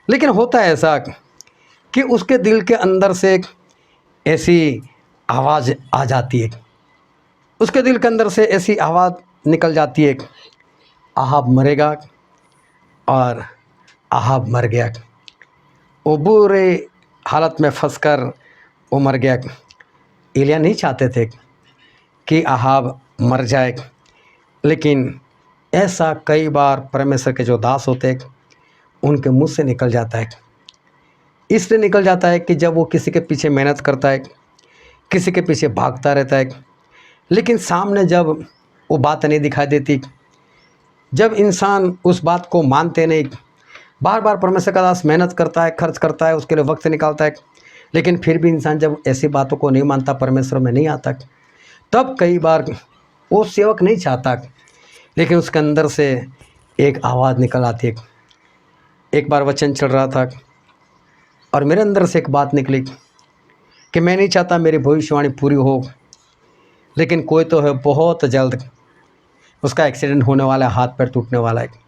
लेकिन होता है ऐसा कि उसके दिल के अंदर से एक ऐसी आवाज़ आ जाती है, उसके दिल के अंदर से ऐसी आवाज़ निकल जाती है, अहाब मरेगा। और अहाब मर गया। वो बुरे हालत में फंसकर वो मर गया। एलिय्याह नहीं चाहते थे कि अहाब मर जाए, लेकिन ऐसा कई बार परमेश्वर के जो दास होते हैं उनके मुंह से निकल जाता है। इसलिए निकल जाता है कि जब वो किसी के पीछे मेहनत करता है, किसी के पीछे भागता रहता है, लेकिन सामने जब वो बात नहीं दिखाई देती, जब इंसान उस बात को मानते नहीं, बार बार परमेश्वर का दास मेहनत करता है, खर्च करता है, उसके लिए वक्त निकालता है, लेकिन फिर भी इंसान जब ऐसी बातों को नहीं मानता, परमेश्वर में नहीं आता, तब कई बार वो सेवक नहीं चाहता, लेकिन उसके अंदर से एक आवाज़ निकल आती है। एक बार वचन चल रहा था और मेरे अंदर से एक बात निकली कि मैं नहीं चाहता मेरी भविष्यवाणी पूरी हो, लेकिन कोई तो है बहुत जल्द उसका एक्सीडेंट होने वाला है, हाथ पैर टूटने वाला है।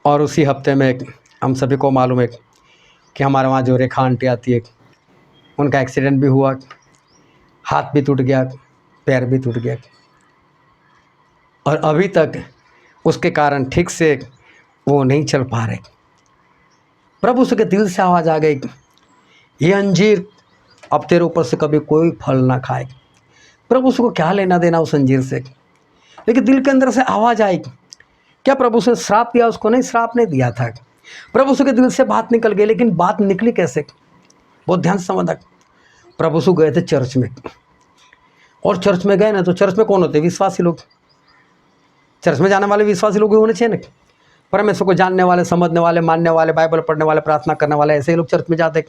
और उसी हफ्ते में हम सभी को मालूम है कि हमारे वहाँ जो रेखा आंटी आती है, उनका एक्सीडेंट भी हुआ, हाथ भी टूट गया, पैर भी टूट गया, और अभी तक उसके कारण ठीक से वो नहीं चल पा रहे। प्रभु उसके दिल से आवाज़ आ गई, ये अंजीर अब तेरे ऊपर से कभी कोई फल ना खाए। प्रभु उसको क्या लेना देना उस अंजीर से, लेकिन दिल के अंदर से आवाज़ आई। क्या प्रभु से श्राप दिया उसको? नहीं, श्राप नहीं दिया था। प्रभु उसके दिल से बात निकल गई, लेकिन बात निकली कैसे? बहुत ध्यान से समझ। प्रभु सु गए थे चर्च में, और चर्च में गए ना तो चर्च में कौन होते? विश्वासी लोग। चर्च में जाने वाले विश्वासी लोग होने चाहिए ना, परमेश्वर को जानने वाले, समझने वाले, मानने वाले, बाइबल पढ़ने वाले, प्रार्थना करने वाले, ऐसे ही लोग चर्च में जाते।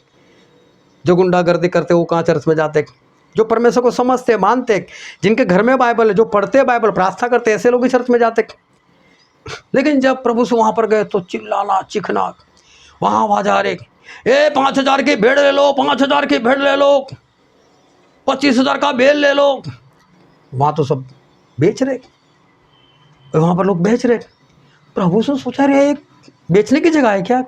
जो गुंडागर्दी करते वो कहाँ चर्च में जाते? जो परमेश्वर को समझते, मानते, जिनके घर में बाइबल है, जो पढ़ते बाइबल, प्रार्थना करते, ऐसे लोग ही चर्च में जाते। लेकिन जब प्रभु से वहाँ पर गए तो चिल्लाना, चिखना, वहाँ आवाज आ रही, 5,000 की भेड़ ले लो, 5,000 की भेड़ ले लो, 25,000 का बेल ले लो। वहाँ तो सब बेच रहे, वहाँ पर लोग बेच रहे। प्रभु से सोचा, रे बेचने की जगह है क्या?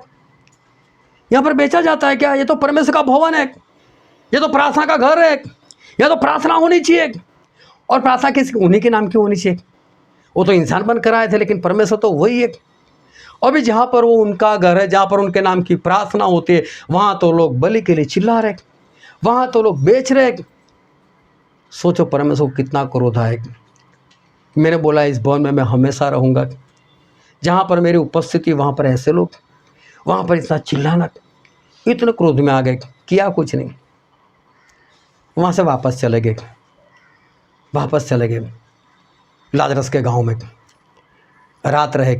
यहाँ पर बेचा जाता है क्या? ये तो परमेश्वर का भवन है, ये तो प्रार्थना का घर है, यह तो प्रार्थना होनी चाहिए। और प्रार्थना किस उन्हीं के नाम की होनी चाहिए? वो तो इंसान बनकर आए थे, लेकिन परमेश्वर तो वही है। अभी जहाँ पर वो उनका घर है, जहाँ पर उनके नाम की प्रार्थना होती है, वहाँ तो लोग बलि के लिए चिल्ला रहे, वहाँ तो लोग बेच रहे। सोचो परमेश्वर को कितना क्रोध है। मैंने बोला इस भवन में मैं हमेशा रहूँगा, जहाँ पर मेरी उपस्थिति वहाँ पर ऐसे लोग, वहाँ पर इतना चिल्लाना। इतने क्रोध में आ गए, किया कुछ नहीं, वहाँ से वापस चले गए। लाजरस के गांव में रात रहे,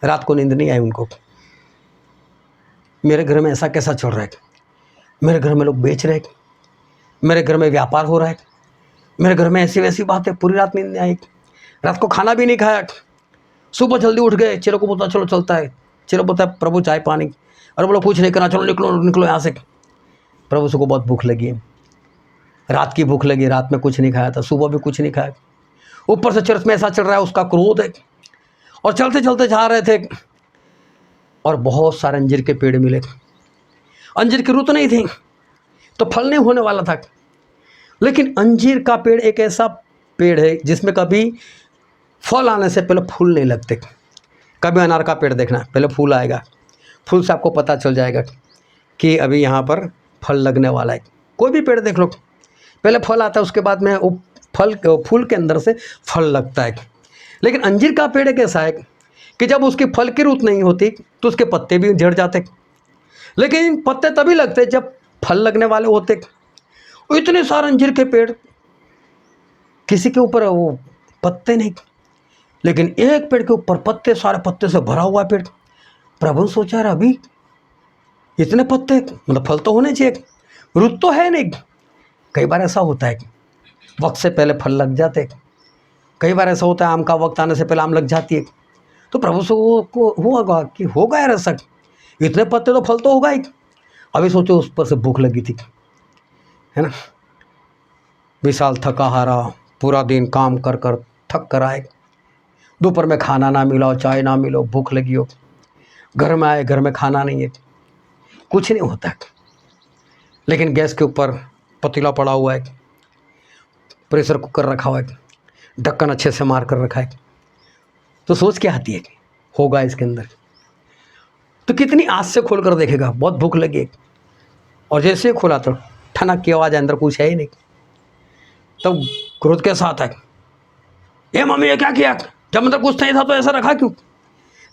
रात को नींद नहीं आई उनको। मेरे घर में ऐसा कैसा चल रहा है? मेरे घर में लोग बेच रहे, मेरे घर में व्यापार हो रहा है, मेरे घर में ऐसी वैसी बातें। पूरी रात नींद नहीं आई, रात को खाना भी नहीं खाया। सुबह जल्दी उठ गए, चलो को पता चलो चलता है, चलो बोलता है प्रभु चाय पानी, और बोलो कुछ नहीं करना, चलो निकलो निकलो यहाँ से। प्रभु को बहुत भूख लगी, रात की भूख लगी, रात में कुछ नहीं खाया था, सुबह भी कुछ नहीं खाया। ऊपर से चर्च में ऐसा चल रहा है, उसका क्रोध है। और चलते चलते जा रहे थे और बहुत सारे अंजीर के पेड़ मिले। अंजीर की रुत नहीं थी तो फल नहीं होने वाला था, लेकिन अंजीर का पेड़ एक ऐसा पेड़ है जिसमें कभी फल आने से पहले फूल नहीं लगते। कभी अनार का पेड़ देखना, पहले फूल आएगा, फूल से आपको पता चल जाएगा कि अभी यहाँ पर फल लगने वाला है। कोई भी पेड़ देख लो, पहले फल आता है, उसके बाद में वो फूल के अंदर से फल लगता है। लेकिन अंजीर का पेड़ कैसा है कि जब उसकी फल की रुत नहीं होती तो उसके पत्ते भी झड़ जाते, लेकिन पत्ते तभी लगते जब फल लगने वाले होते, इतने सारे अंजीर के पेड़, किसी के ऊपर वो पत्ते नहीं, लेकिन एक पेड़ के ऊपर पत्ते, सारे पत्ते से भरा हुआ पेड़। प्रभु ने सोचा यार अभी इतने पत्ते, मतलब फल तो होने चाहिए, रुत तो है नहीं। कई बार ऐसा होता है वक्त से पहले फल लग जाते, कई बार ऐसा होता है आम का वक्त आने से पहले आम लग जाती है। तो प्रभु से को हुआ कि होगा यार ऐसा, इतने पत्ते तो फल तो होगा ही। अभी सोचो उस पर से भूख लगी थी, है ना। विशाल थका हारा, पूरा दिन काम कर कर थक कर आए, दोपहर में खाना ना मिला हो, चाय ना मिलो, भूख लगी हो, घर में आए, घर में खाना नहीं है, कुछ नहीं होता। लेकिन गैस के ऊपर पतीला पड़ा हुआ है, प्रेशर कुकर रखा हुआ है, ढक्कन अच्छे से मार कर रखा है। तो सोच क्या आती है कि होगा इसके अंदर। तो कितनी आस से खोल कर देखेगा, बहुत भूख लगी, और जैसे ही खोला तो ठनक की आवाज़, अंदर कुछ है ही नहीं। तब तो क्रोध के साथ है, ये मम्मी ये क्या किया, जब अंदर कुछ नहीं था तो ऐसा रखा क्यों।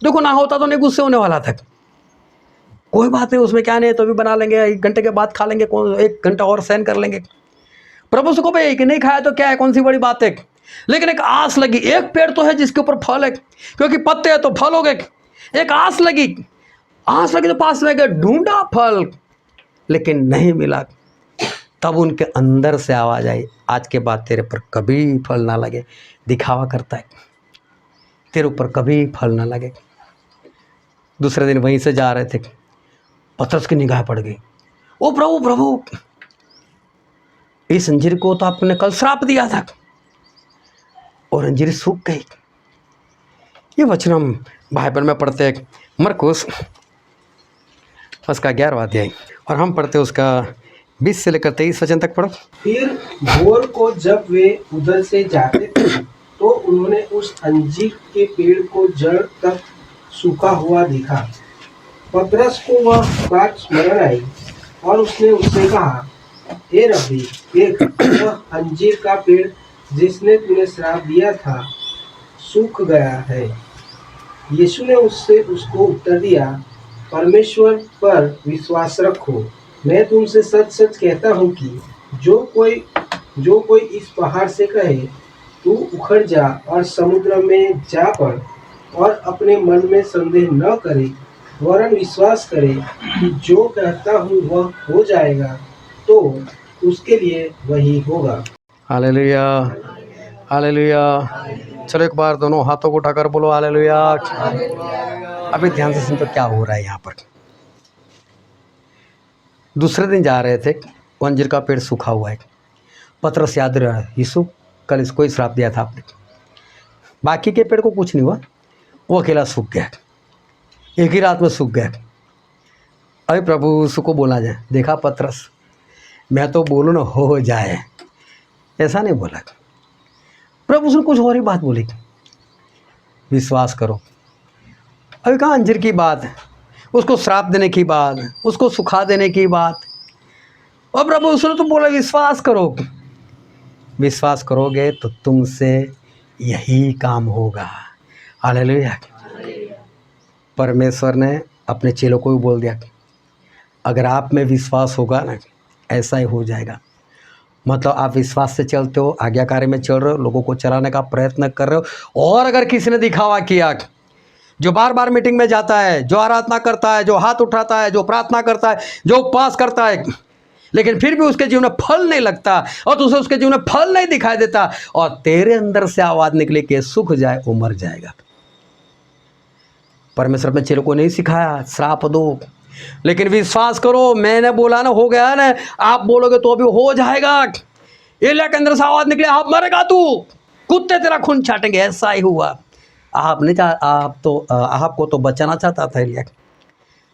देखो ना होता तो नहीं गुस्से होने वाला था, कोई बात नहीं उसमें क्या नहीं, तो भी बना लेंगे, 1 घंटे के बाद खा लेंगे, 1 घंटा और सहन कर लेंगे। प्रभु से को भाई कि नहीं खाया तो क्या है, कौन सी बड़ी बात है। लेकिन एक आस लगी, एक पेड़ तो है जिसके ऊपर फल है, क्योंकि पत्ते है तो फल हो गए। एक आस लगी तो पास में गए, ढूंढा फल, लेकिन नहीं मिला। तब उनके अंदर से आवाज आई, आज के बाद तेरे पर कभी फल ना लगे। दिखावा करता है, तेरे ऊपर कभी फल ना लगे। दूसरे दिन वहीं से जा रहे थे, पतरस की निगाह पड़ गई, ओ प्रभु प्रभु, इस अंजीर को तो आपने कल श्राप दिया था और अंजीर सूख गई। ये वचन हम बाइबल में पढ़ते हैं, मरकुस उसका 11वां अध्याय, और हम पढ़ते उसका 20 से लेकर 23 वचन तक पढ़ो। फिर भोर को जब वे उधर से जाते थे तो उन्होंने उस अंजीर के पेड़ को जड़ तक सूखा हुआ देखा। पतरस को वह बात स्मरण आई और उसने उससे कहा, हे रब्बी, देख, वह अंजीर का पेड़ जिसने तूने श्राप दिया था सूख गया है। यीशु ने उसको उत्तर दिया, परमेश्वर पर विश्वास रखो। मैं तुमसे सच सच कहता हूँ कि जो कोई इस पहाड़ से कहे, तू उखड़ जा और समुद्र में जा पड़, और अपने मन में संदेह न करे, वरन विश्वास करे कि जो कहता हूँ वह हो जाएगा, तो उसके लिए वही होगा। Hallelujah, hallelujah. चलो एक बार दोनों हाथों को उठाकर बोलो हालेलुया। अभी ध्यान से सुन, तो क्या हो रहा है यहाँ पर। दूसरे दिन जा रहे थे, वो अंजीर का पेड़ सूखा हुआ है। पतरस याद रहा, यीशु कल इसको ही श्राप दिया था आपने। बाकी के पेड़ को कुछ नहीं हुआ, वो अकेला सूख गया, एक ही रात में सूख गया। अरे प्रभु यीशु को बोला जाए, देखा पतरस, मैं तो बोलूँ ना हो जाए, ऐसा नहीं बोला। प्रभु उसने कुछ और ही बात बोली, विश्वास करो। अभी कहाँ अंजीर की बात, उसको श्राप देने की बात, उसको सुखा देने की बात, और प्रभु उसने तो बोला विश्वास करो। विश्वास करोगे तो तुमसे यही काम होगा। हालेलुया। परमेश्वर ने अपने चेलों को भी बोल दिया, अगर आप में विश्वास होगा ना, ऐसा ही हो जाएगा। मतलब आप विश्वास से चलते हो, आज्ञाकारी में चल रहे हो, लोगों को चलाने का प्रयत्न कर रहे हो। और अगर किसी ने दिखावा किया, जो बार बार मीटिंग में जाता है, जो आराधना करता है, जो हाथ उठाता है, जो प्रार्थना करता है, जो उपवास करता है, लेकिन फिर भी उसके जीवन में फल नहीं लगता, और तुझे उसके जीवन में फल नहीं दिखाई देता, और तेरे अंदर से आवाज़ निकले कि सूख जाए, वो मर जाएगा। परमेश्वर ने चेलों को नहीं सिखाया श्राप दो, लेकिन विश्वास करो, मैंने बोला ना हो गया ना, आप बोलोगे तो भी हो जाएगा। एलिया के अंदर से आवाज़ निकले, आप मरेगा तू, कुत्ते तेरा खून छाटेंगे। ऐसा ही हुआ। आपको तो बचाना चाहता था एलिया,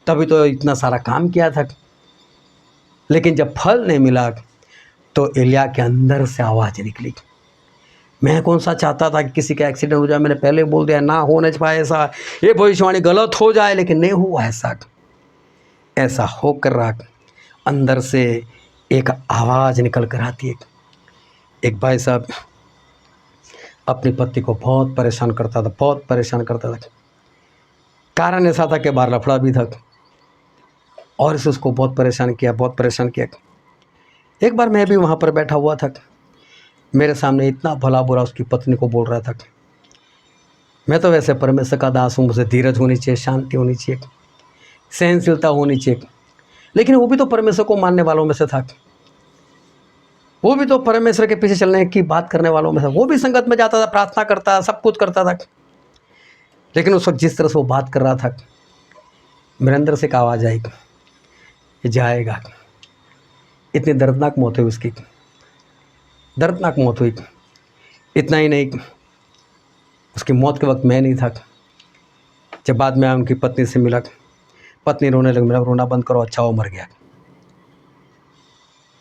तभी तो इतना सारा काम किया था। लेकिन जब फल नहीं मिला तो एलिया के अंदर से आवाज़ निकली, मैं कौन सा चाहता था कि किसी का एक्सीडेंट हो जाए, मैंने पहले बोल दिया ना होने पाए ऐसा, ये भविष्यवाणी गलत हो जाए, लेकिन नहीं हुआ ऐसा होकर रहा। अंदर से एक आवाज़ निकल कर आती है। एक भाई साहब अपनी पत्नी को बहुत परेशान करता था। कारण ऐसा था कि बाहर लफड़ा भी था, और इसे उसको बहुत परेशान किया, बहुत परेशान किया। एक बार मैं भी वहाँ पर बैठा हुआ था, मेरे सामने इतना भला बुरा उसकी पत्नी को बोल रहा था। मैं तो वैसे परमेश्वर का दास हूँ, मुझे धीरज होनी चाहिए, शांति होनी चाहिए, सहनशीलता होनी चाहिए, लेकिन वो भी तो परमेश्वर को मानने वालों में से था, वो भी तो परमेश्वर के पीछे चलने की बात करने वालों में था, वो भी संगत में जाता था, प्रार्थना करता, सब कुछ करता था। लेकिन उस वक्त जिस तरह से वो बात कर रहा था, मेरे अंदर से एक आवाज़ आई, ये जाएगा। इतनी दर्दनाक मौत हुई उसकी, दर्दनाक मौत हुई। इतना ही नहीं, उसकी मौत के वक्त मैं नहीं था। जब बाद में उनकी पत्नी से मिला, पत्नी रोने लगी, मेरा रोना बंद करो, अच्छा वो मर गया।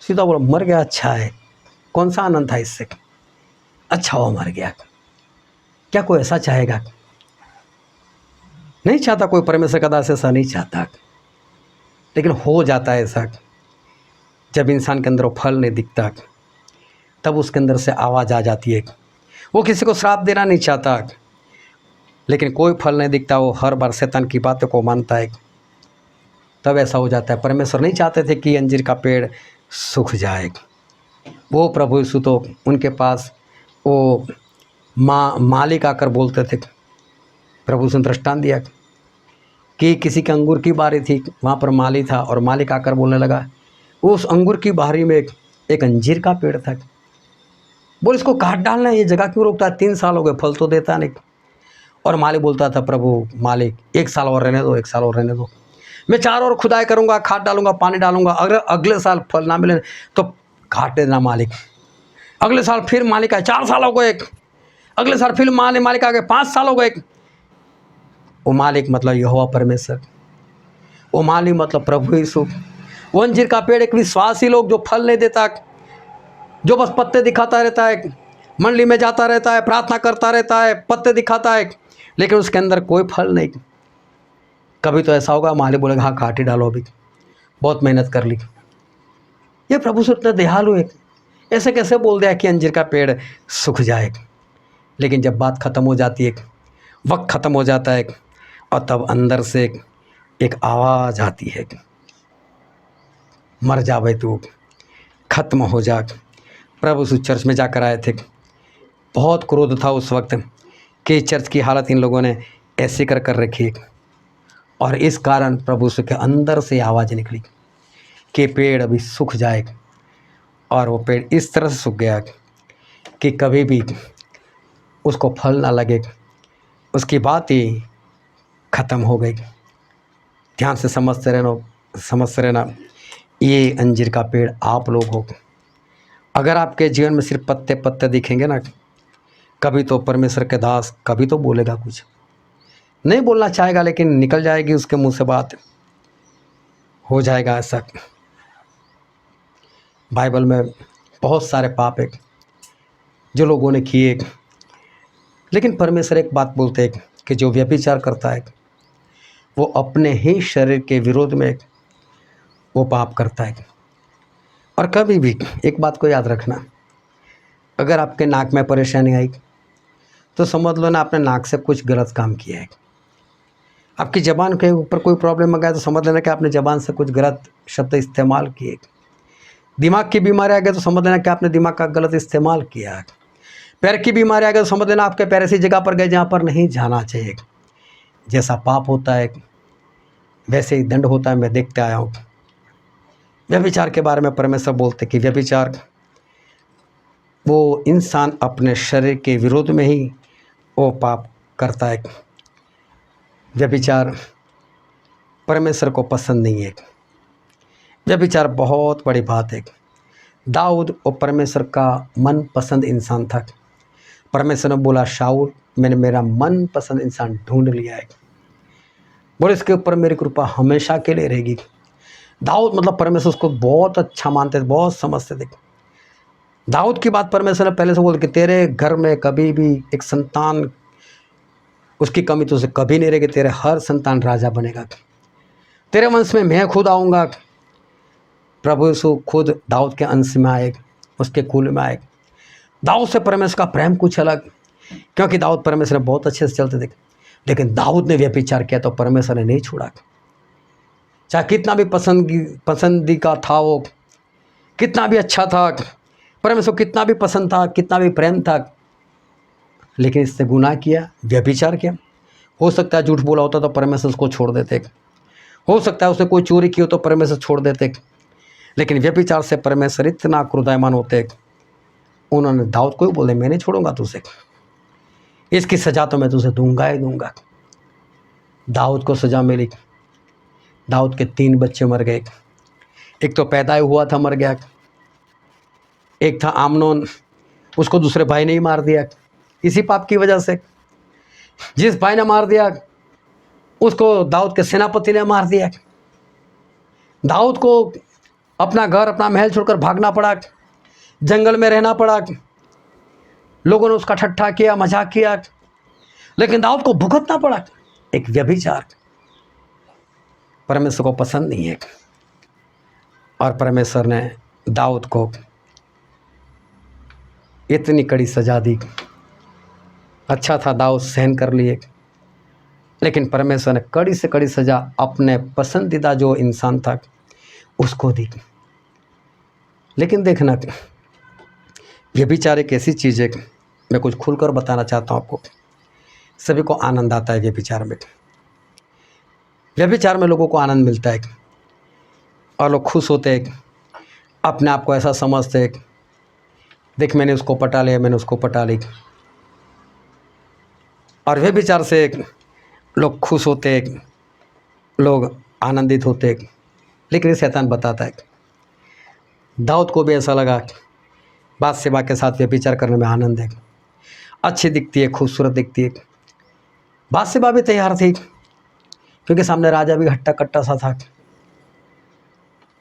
सीधा बोला, मर गया, अच्छा है, कौन सा आनंद था इससे, अच्छा वो मर गया। क्या कोई ऐसा चाहेगा? नहीं चाहता कोई परमेश्वर का दास ऐसा नहीं चाहता, लेकिन हो जाता है ऐसा। जब इंसान के अंदर वो फल नहीं दिखता, तब उसके अंदर से आवाज़ आ जाती है। वो किसी को श्राप देना नहीं चाहता, लेकिन कोई फल नहीं दिखता, वो हर बार शैतान की बातों को मानता है, तब ऐसा हो जाता है। परमेश्वर नहीं चाहते थे कि अंजीर का पेड़ सूख जाए। वो प्रभु यीशु तो उनके पास वो मालिक आकर बोलते थे। प्रभु यीशु ने दृष्टांत दिया कि किसी के अंगूर की बारी थी, वहाँ पर माली था, और मालिक आकर बोलने लगा, उस अंगूर की बारी में एक अंजीर का पेड़ था, बोल इसको काट डालना है, ये जगह क्यों रोकता है, 3 साल हो गए, फल तो देता नहीं। और मालिक बोलता था, प्रभु मालिक 1 साल और रहने दो, 1 साल और रहने दो, मैं 4 और खुदाई करूँगा, खाद डालूंगा, पानी डालूंगा, अगर अगले साल फल ना मिले तो काट देना मालिक। अगले साल फिर मालिक आए, 4 साल हो गए, अगले साल फिर मालिक आ गए, 5 साल हो गए। वो मालिक मतलब यहोवा परमेश्वर, वो मालिक मतलब प्रभु यीशु। वो अंजीर का पेड़ एक विश्वासी लोग जो फल नहीं देता, जो बस पत्ते दिखाता रहता है, मंडली में जाता रहता है, प्रार्थना करता रहता है, पत्ते दिखाता है, लेकिन उसके अंदर कोई फल नहीं। कभी तो ऐसा होगा मालिक बोलेगा, हाँ काट ही डालो, अभी बहुत मेहनत कर ली। ये प्रभु से इतना दयालु है, ऐसे कैसे बोल दिया कि अंजीर का पेड़ सूख जाए। लेकिन जब बात ख़त्म हो जाती है, वक्त ख़त्म हो जाता है, और तब अंदर से एक आवाज़ आती है, मर जा भाई तू, ख़त्म हो जा। प्रभु उस चर्च में जाकर आए थे, बहुत क्रोध था उस वक्त कि चर्च की हालत इन लोगों ने ऐसी कर रखी, और इस कारण प्रभु के अंदर से आवाज़ निकली कि पेड़ अभी सूख जाए। और वो पेड़ इस तरह से सूख गया कि कभी भी उसको फल ना लगे, उसकी बात ही ख़त्म हो गई। ध्यान से समझते रहना, ये अंजीर का पेड़ आप लोग हो। अगर आपके जीवन में सिर्फ पत्ते पत्ते दिखेंगे ना, कभी तो परमेश्वर के दास कभी तो बोलेगा, कुछ नहीं बोलना चाहेगा, लेकिन निकल जाएगी उसके मुंह से बात, हो जाएगा ऐसा। बाइबल में बहुत सारे पाप है जो लोगों ने किए, लेकिन परमेश्वर एक बात बोलते हैं कि जो व्यभिचार करता है वो अपने ही शरीर के विरोध में वो पाप करता है। और कभी भी एक बात को याद रखना, अगर आपके नाक में परेशानी आई तो समझ लो ना आपने नाक से कुछ गलत काम किया है। आपकी ज़बान के ऊपर कोई प्रॉब्लम आ गया तो समझ लेना कि आपने ज़बान से कुछ गलत शब्द इस्तेमाल किए। दिमाग की बीमारी आ गई तो समझ लेना कि आपने दिमाग का गलत इस्तेमाल किया है। पैर की बीमारी आ गई तो समझ लेना आपके पैर ऐसी जगह पर गए जहाँ पर नहीं जाना चाहिए। जैसा पाप होता है वैसे ही दंड होता है, मैं देखते आया हूँ। व्यभिचार के बारे में परमेश्वर बोलते कि व्यभिचार वो इंसान अपने शरीर के विरोध में ही वो पाप करता है। व्यभिचार परमेश्वर को पसंद नहीं है। व्यभिचार बहुत बड़ी बात है। दाऊद वो परमेश्वर का मन पसंद इंसान था। परमेश्वर ने बोला, शाऊल मैंने मेरा मन पसंद इंसान ढूंढ लिया है, बोले इसके ऊपर मेरी कृपा हमेशा के लिए रहेगी। दाऊद मतलब परमेश्वर उसको बहुत अच्छा मानते थे, बहुत समझते थे। दाऊद की बात परमेश्वर ने पहले से बोल कि तेरे घर में कभी भी एक संतान उसकी कमी तो उसे कभी नहीं रहेगी, तेरे हर संतान राजा बनेगा, तेरे वंश में मैं खुद आऊँगा। प्रभु यीशु खुद दाऊद के अंश में आए, उसके कुल में आए। दाऊद से परमेश्वर का प्रेम कुछ अलग, क्योंकि दाऊद परमेश्वर बहुत अच्छे से चलते थे। लेकिन दाऊद ने व्यभिचार किया तो परमेश्वर ने नहीं छोड़ा। चाहे कितना भी पसंदी का था वो, कितना भी अच्छा था, परमेश्वर कितना भी पसंद था, कितना भी प्रेम था, लेकिन इससे गुनाह किया, व्यभिचार किया। हो सकता है झूठ बोला होता तो परमेश्वर उसको छोड़ देते, हो सकता है उसने कोई चोरी की हो तो परमेश्वर छोड़ देते, लेकिन व्यभिचार से परमेश्वर इतना क्रोधायमान होते, उन्होंने दाऊद को ही बोले मैं नहीं छोड़ूंगा तुझे, इसकी सजा तो मैं तुझे दूंगा ही दूंगा। दाऊद को सजा मिली। दाऊद के 3 बच्चे मर गए, एक तो पैदा ही हुआ था मर गया, एक था आमनोन, उसको दूसरे भाई ने ही मार दिया इसी पाप की वजह से। जिस भाई ने मार दिया उसको दाऊद के सेनापति ने मार दिया। दाऊद को अपना घर अपना महल छोड़कर भागना पड़ा, जंगल में रहना पड़ा, लोगों ने उसका ठट्ठा किया, मजाक किया, लेकिन दाऊद को भुगतना पड़ा एक व्यभिचार। परमेश्वर को पसंद नहीं है, और परमेश्वर ने दाऊद को इतनी कड़ी सजा दी। अच्छा था दाऊद सहन कर लिए, लेकिन परमेश्वर ने कड़ी से कड़ी सजा अपने पसंदीदा जो इंसान था उसको दी। लेकिन देखना, व्यभिचार एक ऐसी चीज़ है, मैं कुछ खुलकर बताना चाहता हूँ आपको। सभी को आनंद आता है व्यभिचार में। व्यभिचार में लोगों को आनंद मिलता है और लोग खुश होते हैं, अपने आप को ऐसा समझते हैं, देख मैंने उसको पटा लिया, मैंने उसको पटा ली। और व्यभिचार से लोग खुश होते हैं, लोग आनंदित होते हैं। लेकिन ये शैतान बताता है, दाऊद को भी ऐसा लगा बादशेबा के साथ व्यभिचार करने में आनंद है, अच्छी दिखती है, खूबसूरत दिखती है। बादशेबा भी तैयार थी, क्योंकि सामने राजा भी हट्टा कट्टा सा था।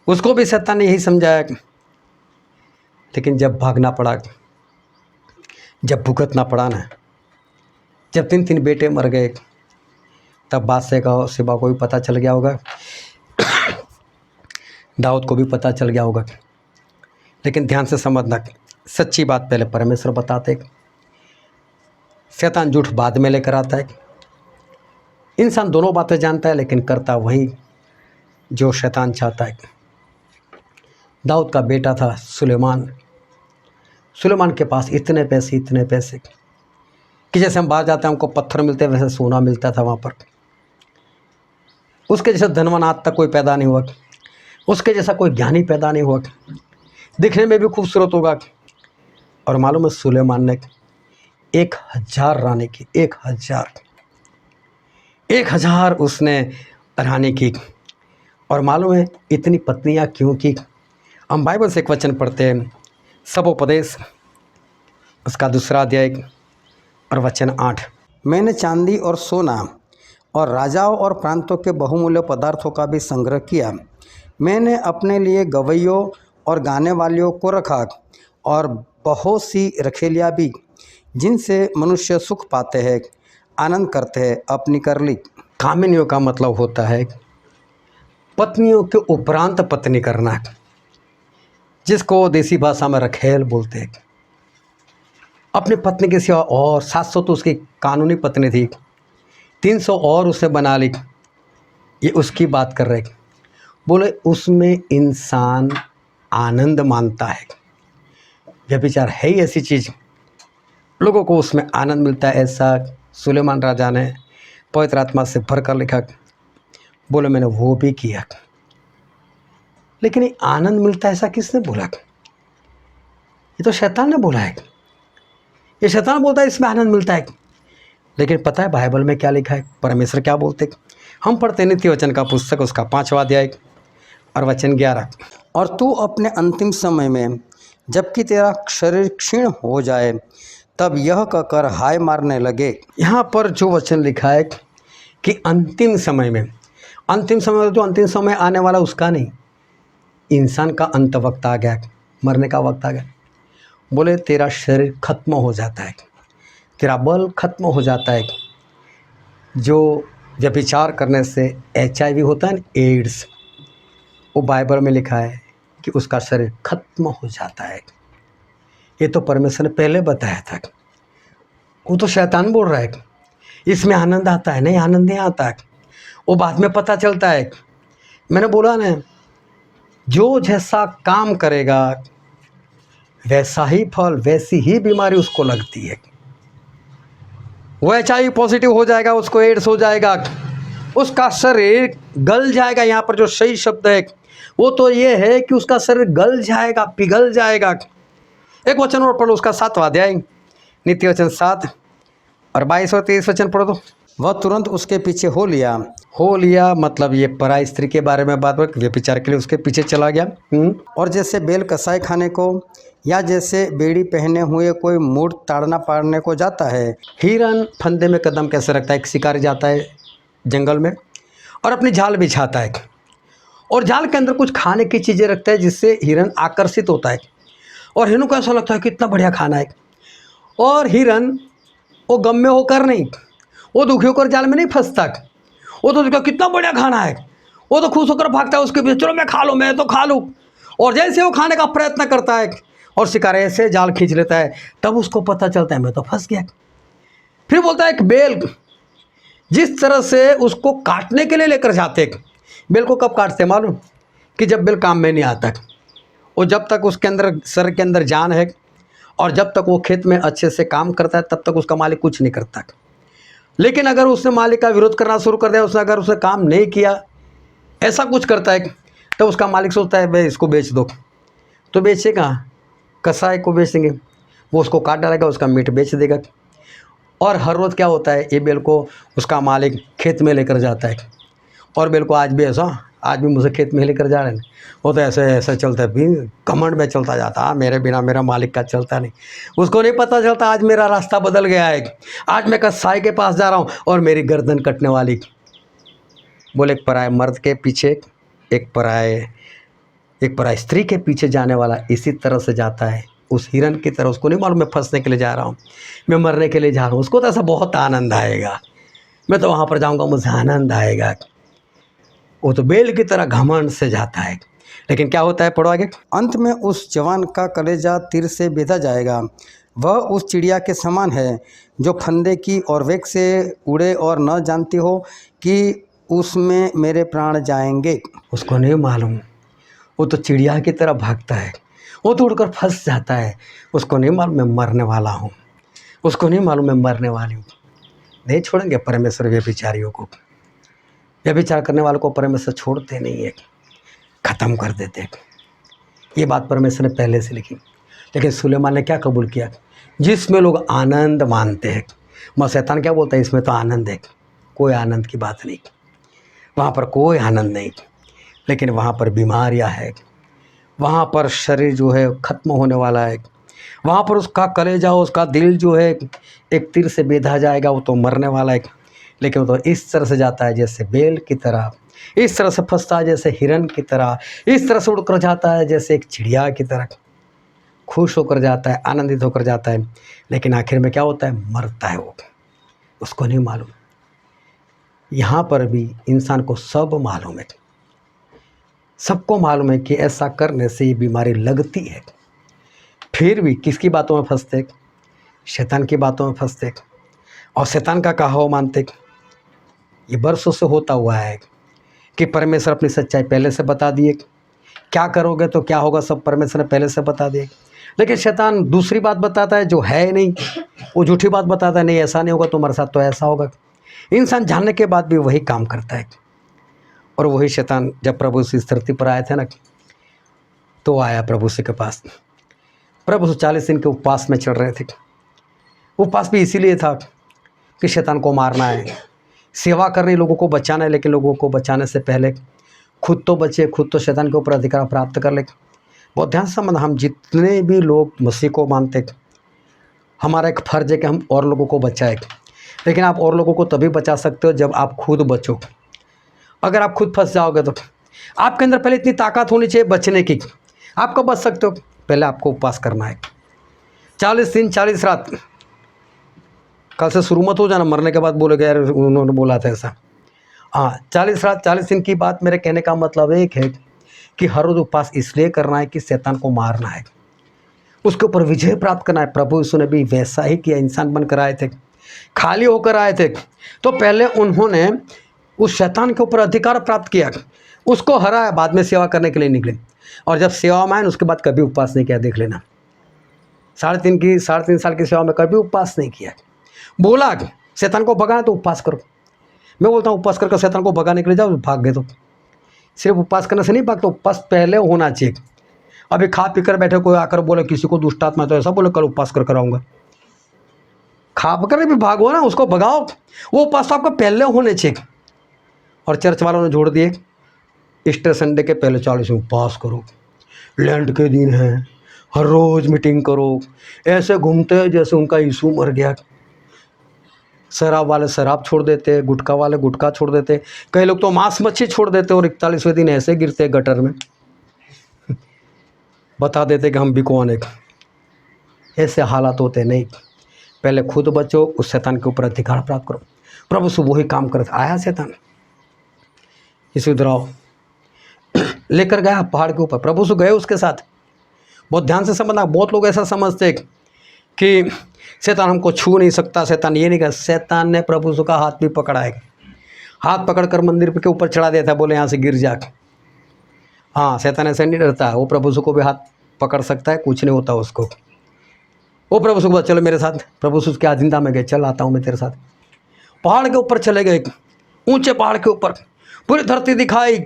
उसको भी शैतान ने यही समझाया, लेकिन जब भागना पड़ा, जब भुगतना पड़ा ना, जब 3 बेटे मर गए, तब बादशाह को भी पता चल गया होगा, दाऊद को भी पता चल गया होगा। लेकिन ध्यान से समझना, सच्ची बात पहले परमेश्वर बताते, शैतान झूठ बाद में लेकर आता है। इंसान दोनों बातें जानता है, लेकिन करता वही जो शैतान चाहता है। दाऊद का बेटा था सुलेमान। सुलेमान के पास इतने पैसे कि जैसे हम बाहर जाते हैं हमको पत्थर मिलते हैं, वैसे सोना मिलता था वहाँ पर। उसके जैसा धनवान आज तक कोई पैदा नहीं हुआ, उसके जैसा कोई ज्ञानी पैदा नहीं हुआ, दिखने में भी खूबसूरत होगा। और मालूम है सुलेमान ने 1000 रानी की, 1000 उसने रानी की। और मालूम है इतनी पत्नियां क्यों की? हम बाइबल से एक वचन पढ़ते हैं, सबोपदेश उसका 2 अध्याय और वचन 8। मैंने चांदी और सोना और राजाओं और प्रांतों के बहुमूल्य पदार्थों का भी संग्रह किया। मैंने अपने लिए गवैयों और गाने वालियों को रखा और बहुत सी रखेलियाँ भी, जिनसे मनुष्य सुख पाते हैं, आनंद करते हैं, अपनी कर ली। कामिनियों का मतलब होता है पत्नियों के उपरांत पत्नी करना, जिसको देसी भाषा में रखेल बोलते हैं। अपनी पत्नी के सिवा और 700 तो उसकी कानूनी पत्नी थी, 300 और उसे बना ली। ये उसकी बात कर रहे, बोले उसमें इंसान आनंद मानता है। व्यभिचार है ही ऐसी चीज़, लोगों को उसमें आनंद मिलता है। ऐसा सुलेमान राजा ने पवित्र आत्मा से भरकर लिखा, बोले मैंने वो भी किया। लेकिन ये आनंद मिलता है ऐसा किसने बोला? ये तो शैतान ने बोला है। ये शैतान बोलता है इसमें आनंद मिलता है। लेकिन पता है बाइबल में क्या लिखा है, परमेश्वर क्या बोलते? हम पढ़ते नीति वचन का पुस्तक उसका 5वां अध्याय और वचन 11। और तू अपने अंतिम समय में, जबकि तेरा शरीर क्षीण हो जाए, तब यह कहकर हाय मारने लगे। यहाँ पर जो वचन लिखा है कि अंतिम समय में, अंतिम समय जो अंतिम समय आने वाला उसका नहीं, इंसान का अंत वक्त आ गया, मरने का वक्त आ गया। बोले तेरा शरीर खत्म हो जाता है, तेरा बल खत्म हो जाता है। जो व्यभिचार करने से HIV होता है ना, एड्स, वो बाइबल में लिखा है कि उसका शरीर खत्म हो जाता है। ये तो परमेश्वर ने पहले बताया था। वो तो शैतान बोल रहा है इसमें आनंद आता है, नहीं आनंद नहीं आता है। वो बाद में पता चलता है मैंने बोला ना, जो जैसा काम करेगा वैसा ही फल, वैसी ही बीमारी उसको लगती है। वो HIV पॉजिटिव हो जाएगा, उसको एड्स हो जाएगा, उसका शरीर गल जाएगा। यहाँ पर जो सही शब्द है वो तो ये है कि उसका शरीर गल जाएगा, पिघल जाएगा। एक वचन और पढ़ो, उसका 7वां अध्याय, नीति वचन 7 और 22 और 23 वचन पढ़ो तो। वह तुरंत उसके पीछे हो लिया मतलब ये पराई स्त्री के बारे में बात, व्यभिचार के लिए उसके पीछे चला गया। और जैसे बेल कसाई खाने को या जैसे बेड़ी पहने हुए कोई मूठ ताड़ना पाड़ने को जाता है। हिरन फंदे में कदम कैसे रखता है? एक शिकारी जाता है जंगल में और अपनी जाल बिछाता है और जाल के अंदर कुछ खाने की चीज़ें रखता है जिससे हिरन आकर्षित होता है और हिरन को ऐसा लगता है कि इतना बढ़िया खाना है। और हिरन वो गम में होकर नहीं, वो दुखी होकर जाल में नहीं फंसता, वो तो कितना बढ़िया खाना है, वो तो खुश होकर भागता है उसके पीछे, चलो मैं खा लूँ, मैं तो खा लूँ। और जैसे वो खाने का प्रयत्न करता है और शिकार ऐसे जाल खींच लेता है, तब उसको पता चलता है मैं तो फंस गया। फिर बोलता है एक बेल, जिस तरह से उसको काटने के लिए लेकर जाते, बेल को कब काटते मालूम? कि जब बेल काम में नहीं आता, वो जब तक उसके अंदर सर के अंदर जान है और जब तक वो खेत में अच्छे से काम करता है तब तक उसका मालिक कुछ नहीं करता। लेकिन अगर उसने मालिक का विरोध करना शुरू कर दिया, उसने अगर उसने काम नहीं किया, ऐसा कुछ करता है, तो उसका मालिक सोचता है भाई इसको बेच दो। तो बेचेगा, कसाई को बेचेंगे, वो उसको काट डालेगा, उसका मीट बेच देगा। और हर रोज़ क्या होता है, ये बेल को उसका मालिक खेत में लेकर जाता है और बेल को आज भी मुझे खेत में लेकर जा रहे हैं। वो तो ऐसे चलता है, भी घमंड में चलता जाता, मेरे बिना मेरा मालिक का चलता नहीं। उसको नहीं पता चलता आज मेरा रास्ता बदल गया है, आज मैं कसाई के पास जा रहा हूँ और मेरी गर्दन कटने वाली। बोले एक पराये मर्द के पीछे एक पराई स्त्री के पीछे जाने वाला इसी तरह से जाता है, उस हिरन की तरह। उसको नहीं मालूम मैं फंसने के लिए जा रहा हूँ, मैं मरने के लिए जा रहा हूँ। उसको तो ऐसा बहुत आनंद आएगा, मैं तो वहाँ पर जाऊँगा, मुझे आनंद आएगा। वो तो बेल की तरह घमंड से जाता है। लेकिन क्या होता है, पढ़ो आगे। अंत में उस जवान का कलेजा तीर से बेधा जाएगा। वह उस चिड़िया के समान है जो फंदे की और वेग से उड़े और न जानती हो कि उसमें मेरे प्राण जाएंगे। उसको नहीं मालूम, वो तो चिड़िया की तरह भागता है, वो तो उड़कर फंस जाता है। उसको नहीं मालूम मैं मरने वाला हूँ, उसको नहीं मालूम मैं मरने वाली हूँ। नहीं छोड़ेंगे परमेश्वर व्यभिचारियों को, व्यभिचार करने वालों को परमेश्वर छोड़ते नहीं है, ख़त्म कर देते। ये बात परमेश्वर ने पहले से लिखी। लेकिन सुलेमान ने क्या कबूल किया? जिसमें लोग आनंद मानते हैं। मगर शैतान क्या बोलता है, इसमें तो आनंद है। कोई आनंद की बात नहीं, वहाँ पर कोई आनंद नहीं। लेकिन वहाँ पर बीमारियाँ है, वहाँ पर शरीर जो है ख़त्म होने वाला है, वहाँ पर उसका कलेजा, उसका दिल जो है एक तीर से बेधा जाएगा, वो तो मरने वाला है। लेकिन वो तो इस तरह से जाता है जैसे बेल की तरह, इस तरह से फंसता है जैसे हिरन की तरह, इस तरह से उड़कर जाता है जैसे एक चिड़िया की तरह, खुश होकर जाता है, आनंदित होकर जाता है। लेकिन आखिर में क्या होता है, मरता है वो, उसको नहीं मालूम। यहाँ पर भी इंसान को सब मालूम है, सबको मालूम है कि ऐसा करने से ये बीमारी लगती है। फिर भी किसकी बातों में फंसते? शैतान की बातों में फंसते और शैतान का कहा मानते। ये बरसों से होता हुआ है कि परमेश्वर अपनी सच्चाई पहले से बता दिए, क्या करोगे तो क्या होगा सब परमेश्वर ने पहले से बता दिए। लेकिन शैतान दूसरी बात बताता है जो है नहीं, वो झूठी बात बताता है, नहीं ऐसा नहीं होगा तुम्हारे साथ तो ऐसा होगा। इंसान जानने के बाद भी वही काम करता है। और वही शैतान जब प्रभु इस धरती पर आए थे ना, तो आया प्रभु से के पास। प्रभु 40 दिन के उपवास में चल रहे थे। उपवास भी इसीलिए था कि शैतान को मारना है, सेवा करनी, लोगों को बचाना है। लेकिन लोगों को बचाने से पहले खुद तो बचे, खुद तो शैतान के ऊपर अधिकार प्राप्त कर ले। बहुत ध्यान से समझना, हम जितने भी लोग मसीह को मानते, हमारा एक फ़र्ज़ है कि हम और लोगों को बचाएं। लेकिन आप और लोगों को तभी बचा सकते हो जब आप खुद बचो। अगर आप खुद फंस जाओगे तो आपके अंदर पहले इतनी ताकत होनी चाहिए बचने की। आप कब बच सकते हो? पहले आपको उपवास करना है, 40 दिन 40 रात। कल से शुरू मत हो जाना, मरने के बाद बोलोगे यार उन्होंने बोला था ऐसा। हाँ, 40 रात 40 दिन की बात। मेरे कहने का मतलब एक है कि हर रोज़ उपवास इसलिए करना है कि शैतान को मारना है, उसके ऊपर विजय प्राप्त करना है। प्रभु यीशु ने भी वैसा ही किया। इंसान बनकर आए थे, खाली होकर आए थे, तो पहले उन्होंने उस शैतान के ऊपर अधिकार प्राप्त किया, उसको हराया, बाद में सेवा करने के लिए निकले, और जब सेवा में आए उसके बाद कभी उपवास नहीं किया, देख लेना। 3.5 साल की सेवा में कभी उपवास नहीं किया। बोला कि शैतान को भगाना तो उपवास करो। मैं बोलता हूँ उपवास करके शैतान को भगाने के लिए जाओ, भाग गए तो सिर्फ उपवास करने से नहीं भागता, उपवास पहले होना चाहिए। अभी खा पी कर बैठे, कोई आकर बोले किसी को दुष्टात्मा, तो ऐसा बोले कल उपवास कर आऊँगा, खा कर भी भागो ना, उसको भगाओ। वो उपवास तो आपको पहले होने चाहिए। और चर्च वालों ने जोड़ दिए, ईस्टर संडे के पहले 40 उपवास करो, लैंड के दिन है, हर रोज़ मीटिंग करो। ऐसे घूमते हैं जैसे उनका यीशु मर गया। शराब वाले शराब छोड़ देते, गुटखा वाले गुटखा छोड़ देते, कई लोग तो मांस मच्छी छोड़ देते और 41वें दिन ऐसे गिरते गटर में, बता देते कि हम भी कौन है। ऐसे हालात होते नहीं। पहले खुद बचो, उस शैतान के ऊपर अधिकार प्राप्त करो। प्रभु से वही काम कर आया शैतान, इसे उधराओ लेकर गया पहाड़ के ऊपर। प्रभु से गए उसके साथ। बहुत ध्यान से समझना, बहुत लोग ऐसा समझते कि शैतान हमको छू नहीं सकता, शैतान ये नहीं कर। शैतान ने प्रभु यीशु का हाथ भी पकड़ा है, हाथ पकड़कर मंदिर के ऊपर चढ़ा दिया था, बोले यहाँ से गिर जा। हाँ, शैतान ऐसे नहीं डरता है, वो प्रभु यीशु को भी हाथ पकड़ सकता है, कुछ नहीं होता उसको। वो प्रभु यीशु को बोला चलो मेरे साथ। प्रभु यीशु के अधीनता में गए, चल आता हूँ मैं तेरे साथ। पहाड़ के ऊपर चले गए, ऊंचे पहाड़ के ऊपर, पूरी धरती दिखाई,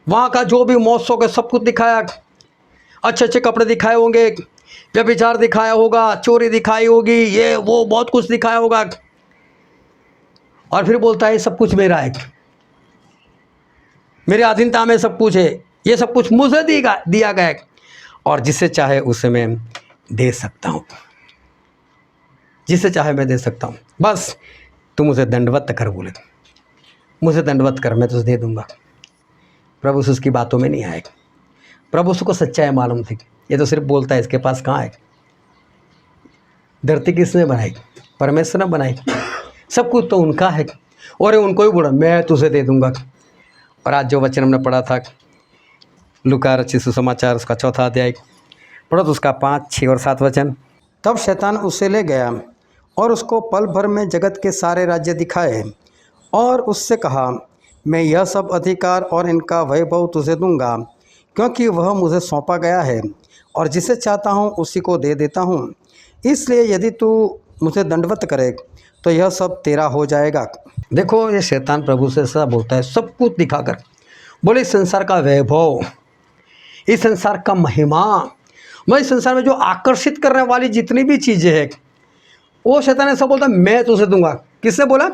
वहाँ का जो भी मौसम है सब कुछ दिखाया, अच्छे अच्छे कपड़े दिखाए होंगे, व्यभिचार दिखाया होगा, चोरी दिखाई होगी, ये वो बहुत कुछ दिखाया होगा। और फिर बोलता है ये सब कुछ मेरा है, मेरे अधीनता में सब कुछ है, ये सब कुछ मुझे दिया गया है, और जिसे चाहे उसे मैं दे सकता हूँ, जिसे चाहे मैं दे सकता हूँ, बस तू मुझे दंडवत कर। बोले मुझे दंडवत कर, मैं तुझे दे दूंगा। प्रभु यीशु उसकी बातों में नहीं आए। प्रभु यीशु को सच्चाई मालूम थी, ये तो सिर्फ बोलता है, इसके पास कहाँ है। धरती किसने बनाई? परमेश्वर ने बनाई, सब कुछ तो उनका है, और उनको ही बोला मैं तुझे दे दूंगा। और आज जो वचन हमने पढ़ा था, लूका रचित सुसमाचार उसका 4 अध्याय, पढ़ो तो उसका 5, 6 और 7 वचन। तब शैतान उसे ले गया और उसको पल भर में जगत के सारे राज्य दिखाए, और उससे कहा मैं यह सब अधिकार और इनका वैभव तुझे दूंगा, क्योंकि वह मुझे सौंपा गया है, और जिसे चाहता हूँ उसी को दे देता हूँ। इसलिए यदि तू मुझे दंडवत करे तो यह सब तेरा हो जाएगा। देखो ये शैतान प्रभु से ऐसा बोलता है, सब कुछ दिखाकर बोले इस संसार का वैभव, इस संसार का महिमा, मैं इस संसार में जो आकर्षित करने वाली जितनी भी चीज़ें हैं, वो शैतान ऐसा बोलता है मैं तुझे दूंगा। किसने बोला?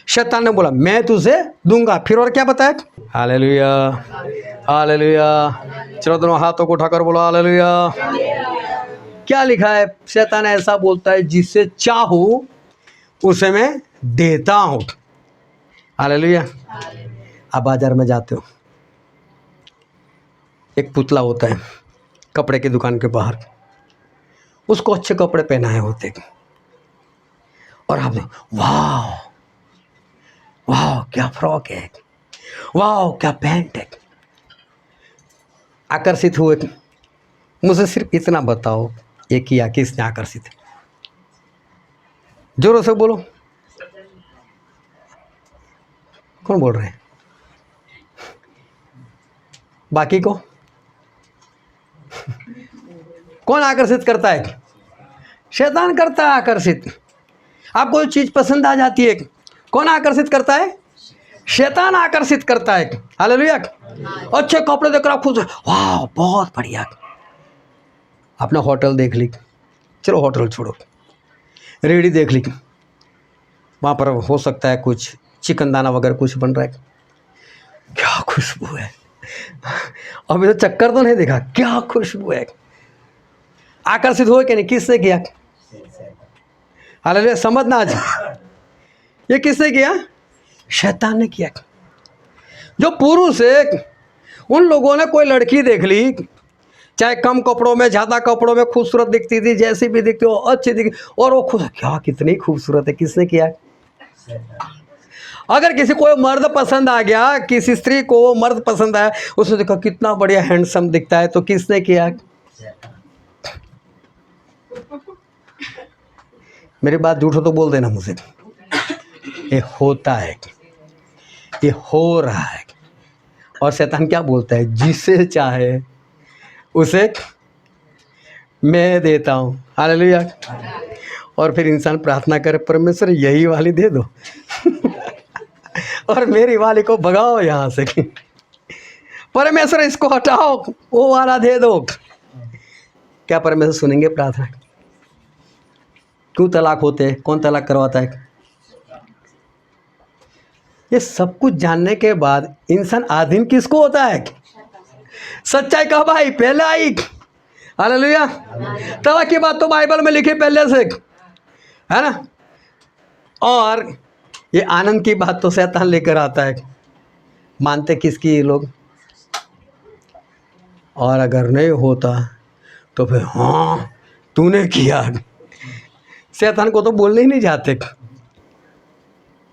शैतान ने बोला मैं तुझे दूंगा। फिर और क्या बताया? Hallelujah, hallelujah. चलो दोनों हाथों को उठाकर बोलो हालेलुया। क्या लिखा है? शैतान ऐसा बोलता है जिसे चाहूँ उसे मैं देता हूँ। हालेलुया। आप बाजार में जाते हो, एक पुतला होता है कपड़े की दुकान के बाहर, उसको अच्छे कपड़े पहनाए होते, और आप वाह वाह क्या फ्रॉक है, वाह क्या पैंट है, आकर्षित हुए। मुझे सिर्फ इतना बताओ ये किया किसने आकर्षित? जोरों से बोलो, कौन बोल रहे हैं? बाकी को कौन आकर्षित करता है? शैतान करता है आकर्षित। आपको जो चीज पसंद आ जाती है, कौन आकर्षित करता है? शैतान आकर्षित करता है। हालेलुया। अच्छे कपड़े देखकर आप खुश, वाह बहुत बढ़िया। अपना होटल देख ली, चलो होटल छोड़ो, रेडी देख ली, वहाँ पर हो सकता है कुछ चिकन दाना वगैरह कुछ बन रहा है, क्या खुशबू है। अभी तो चक्कर तो नहीं देखा, क्या खुशबू है। आकर्षित हुए कि नहीं? किसने किया? हालेलुया। समझना आज, ये किसने किया? शैतान ने किया। जो पुरुष है, उन लोगों ने कोई लड़की देख ली, चाहे कम कपड़ों में ज़्यादा कपड़ों में, खूबसूरत दिखती थी, जैसी भी दिखती हो अच्छी दिखती, और वो खुद क्या कितनी खूबसूरत है। किसने किया? अगर किसी को मर्द पसंद आ गया, किसी स्त्री को वो मर्द पसंद आया, उसने देखा कितना बढ़िया हैंडसम दिखता है, तो किसने किया? मेरी बात झूठ हो तो बोल देना मुझे। ये होता है, ये हो रहा है, और शैतान क्या बोलता है, जिसे चाहे उसे मैं देता हूँ। हालेलुया। और फिर इंसान प्रार्थना करे, परमेश्वर यही वाली दे दो और मेरी वाली को भगाओ यहाँ से, परमेश्वर इसको हटाओ, वो वाला दे दो। क्या परमेश्वर सुनेंगे प्रार्थना? क्यों तलाक होते हैं? कौन तलाक करवाता है? ये सब कुछ जानने के बाद इंसान अधीन किसको होता है? सच्चाई कब आई? पहले आई। हालेलुया। तलाक की बात तो बाइबल में लिखी पहले से, है ना। और ये आनंद की बात तो शैतान लेकर आता है। मानते किसकी ये लोग? और अगर नहीं होता तो फिर हाँ तूने किया। शैतान को तो बोलने ही नहीं जाते,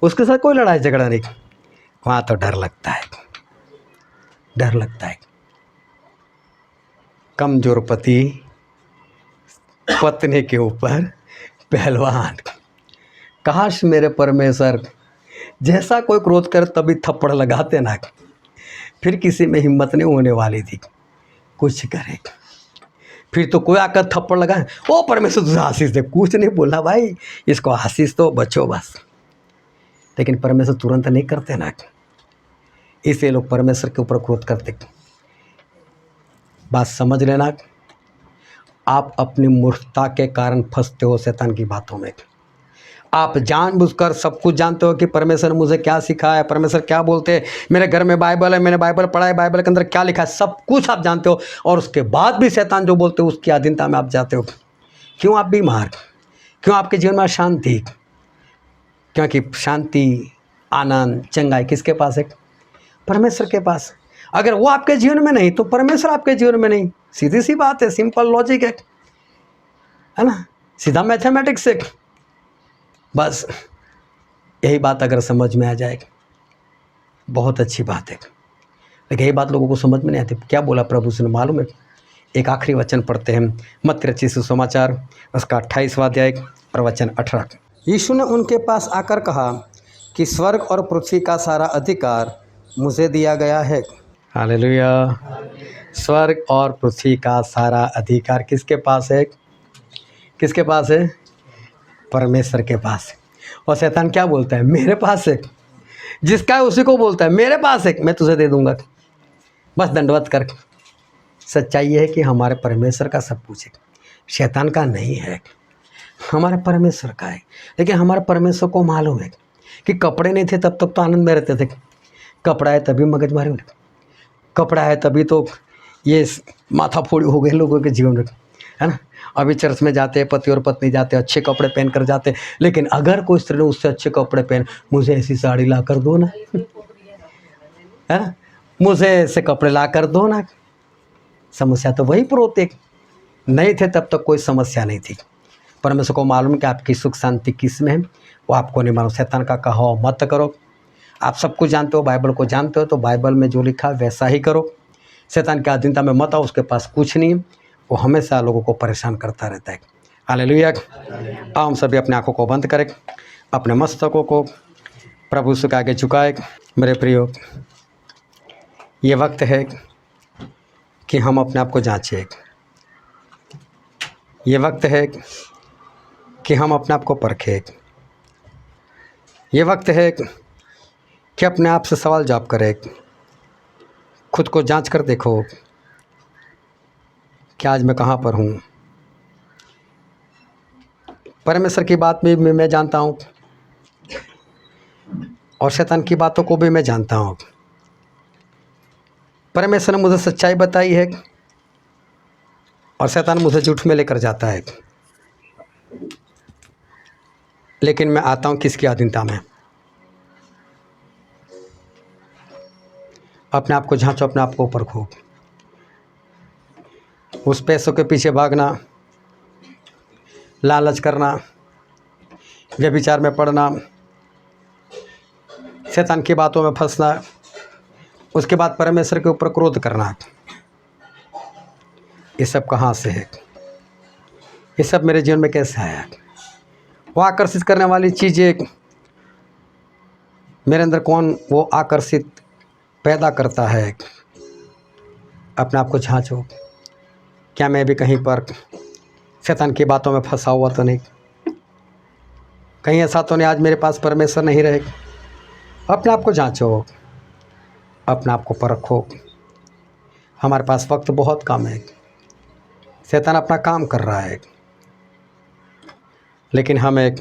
उसके साथ कोई लड़ाई झगड़ा नहीं। वहाँ तो डर लगता है, डर लगता है। कमजोर पति पत्नी के ऊपर पहलवान। काश मेरे परमेश्वर जैसा कोई क्रोध कर तभी थप्पड़ लगाते ना, फिर किसी में हिम्मत नहीं होने वाली थी कुछ करे। फिर तो कोई आकर थप्पड़ लगाए, ओ परमेश्वर तुझे आशीष दे। कुछ नहीं बोला भाई, इसको आशीष तो बचो बस। लेकिन परमेश्वर तुरंत नहीं करते ना, इसलिए लोग परमेश्वर के ऊपर क्रोध करते। बात समझ लेना, आप अपनी मूर्खता के कारण फंसते हो शैतान की बातों में। आप जानबूझकर सब कुछ जानते हो कि परमेश्वर ने मुझे क्या सिखाया है, परमेश्वर क्या बोलते हैं, मेरे घर में बाइबल है, मैंने बाइबल पढ़ा है, बाइबल के अंदर क्या लिखा है, सब कुछ आप जानते हो। और उसके बाद भी शैतान जो बोलते हो उसकी अधीनता में आप जाते हो। क्यों आप बीमार? क्यों आपके जीवन में अशांति? क्योंकि शांति, आनंद, चंगाई किसके पास है? परमेश्वर के पास। अगर वो आपके जीवन में नहीं तो परमेश्वर आपके जीवन में नहीं। सीधी सी बात है, सिंपल लॉजिक है ना, सीधा मैथमेटिक्स है। बस यही बात अगर समझ में आ जाए बहुत अच्छी बात है। लेकिन यही बात लोगों को समझ में नहीं आती। क्या बोला प्रभु से मालूम है? एक आखिरी वचन पढ़ते हैं, मत्ती रचित सुसमाचार उसका 28वां अध्याय और वचन 18। यीशु ने उनके पास आकर कहा कि स्वर्ग और पृथ्वी का सारा अधिकार मुझे दिया गया है। हालेलुया। स्वर्ग और पृथ्वी का सारा अधिकार किसके पास है? किसके पास है? परमेश्वर के पास। और शैतान क्या बोलता है? मेरे पास है। जिसका है उसी को बोलता है मेरे पास है, मैं तुझे दे दूंगा, बस दंडवत कर। सच्चाई ये है कि हमारे परमेश्वर का सब कुछ है, शैतान का नहीं है, हमारे परमेश्वर का है। लेकिन हमारे परमेश्वर को मालूम है कि कपड़े नहीं थे तब तक तो आनंद में रहते थे, कपड़ा है तभी मगजमारी हो रही, कपड़ा है तभी तो ये माथा फोड़ी हो गए लोगों के जीवन में, है ना। अभी चर्च में जाते हैं, पति और पत्नी जाते हैं, अच्छे कपड़े पहन कर जाते हैं। लेकिन अगर कोई स्त्री ने उससे अच्छे कपड़े पहन, मुझे ऐसी साड़ी ला कर दो ना, है ना, मुझे ऐसे कपड़े ला कर दो ना। समस्या तो वही पर होते, नहीं थे तब तक कोई समस्या नहीं थी। परमेश्वर को मालूम कि आपकी सुख शांति किस में है, वो आपको नहीं मालूम। शैतान का कहो मत करो। आप सब कुछ जानते हो, बाइबल को जानते हो, तो बाइबल में जो लिखा वैसा ही करो। शैतान की अधीनता में मत आओ, उसके पास कुछ नहीं है, वो हमेशा लोगों को परेशान करता रहता है। हालेलुया। आओ हम सभी अपने आँखों को बंद करें, अपने मस्तकों को प्रभु के आगे झुकाए। मेरे प्रियो, ये वक्त है कि हम अपने आप को जांचें। ये वक्त है कि हम अपने आप को परखें। ये वक्त है कि अपने आप से सवाल जवाब करें, खुद को जांच कर देखो कि आज मैं कहाँ पर हूँ। परमेश्वर की बात भी मैं जानता हूँ और शैतान की बातों को भी मैं जानता हूँ। परमेश्वर ने मुझे सच्चाई बताई है और शैतान मुझे झूठ में लेकर जाता है। लेकिन मैं आता हूँ किसकी अधीनता में? अपने आप को झांचो, अपने आप को ऊपर खो। उस पैसों के पीछे भागना, लालच करना, व्यभिचार में पड़ना, शैतान की बातों में फंसना, उसके बाद परमेश्वर के ऊपर क्रोध करना, ये सब कहाँ से है? ये सब मेरे जीवन में कैसे आया? वो आकर्षित करने वाली चीज़ें मेरे अंदर कौन वो आकर्षित पैदा करता है। अपने आप को झांचो, क्या मैं भी कहीं पर शैतान की बातों में फंसा हुआ तो नहीं, कहीं ऐसा तो नहीं आज मेरे पास परमेश्वर नहीं रहे। अपने आप को जांचो, अपने आप को परखो। हमारे पास वक्त बहुत कम है, शैतान अपना काम कर रहा है, लेकिन हमें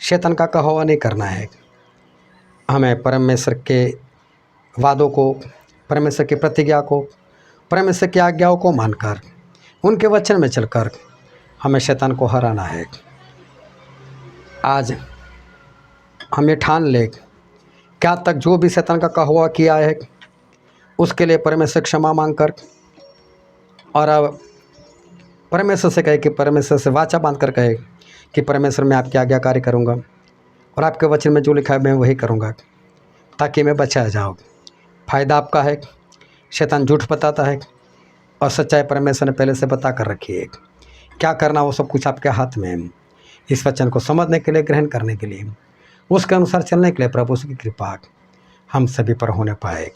शैतान का कहा हुआ नहीं करना है। हमें परमेश्वर के वादों को, परमेश्वर की प्रतिज्ञा को, परमेश्वर की आज्ञाओं को मानकर, उनके वचन में चलकर हमें शैतान को हराना है। आज हम ये ठान ले, क्या तक जो भी शैतान का कहा हुआ किया है उसके लिए परमेश्वर क्षमा मांगकर, और अब परमेश्वर से कहे कि परमेश्वर से वाचा बांध कर कहे कि परमेश्वर मैं आपकी आज्ञाकारी करूँगा और आपके वचन में जो लिखा है मैं वही करूँगा, ताकि मैं बचा जाऊँ। फ़ायदा आपका है। शैतान झूठ बताता है और सच्चाई परमेश्वर ने पहले से बता कर रखी है। क्या करना वो सब कुछ आपके हाथ में है। इस वचन को समझने के लिए, ग्रहण करने के लिए, उसके अनुसार चलने के लिए प्रभु की कृपा हम सभी पर होने पाए।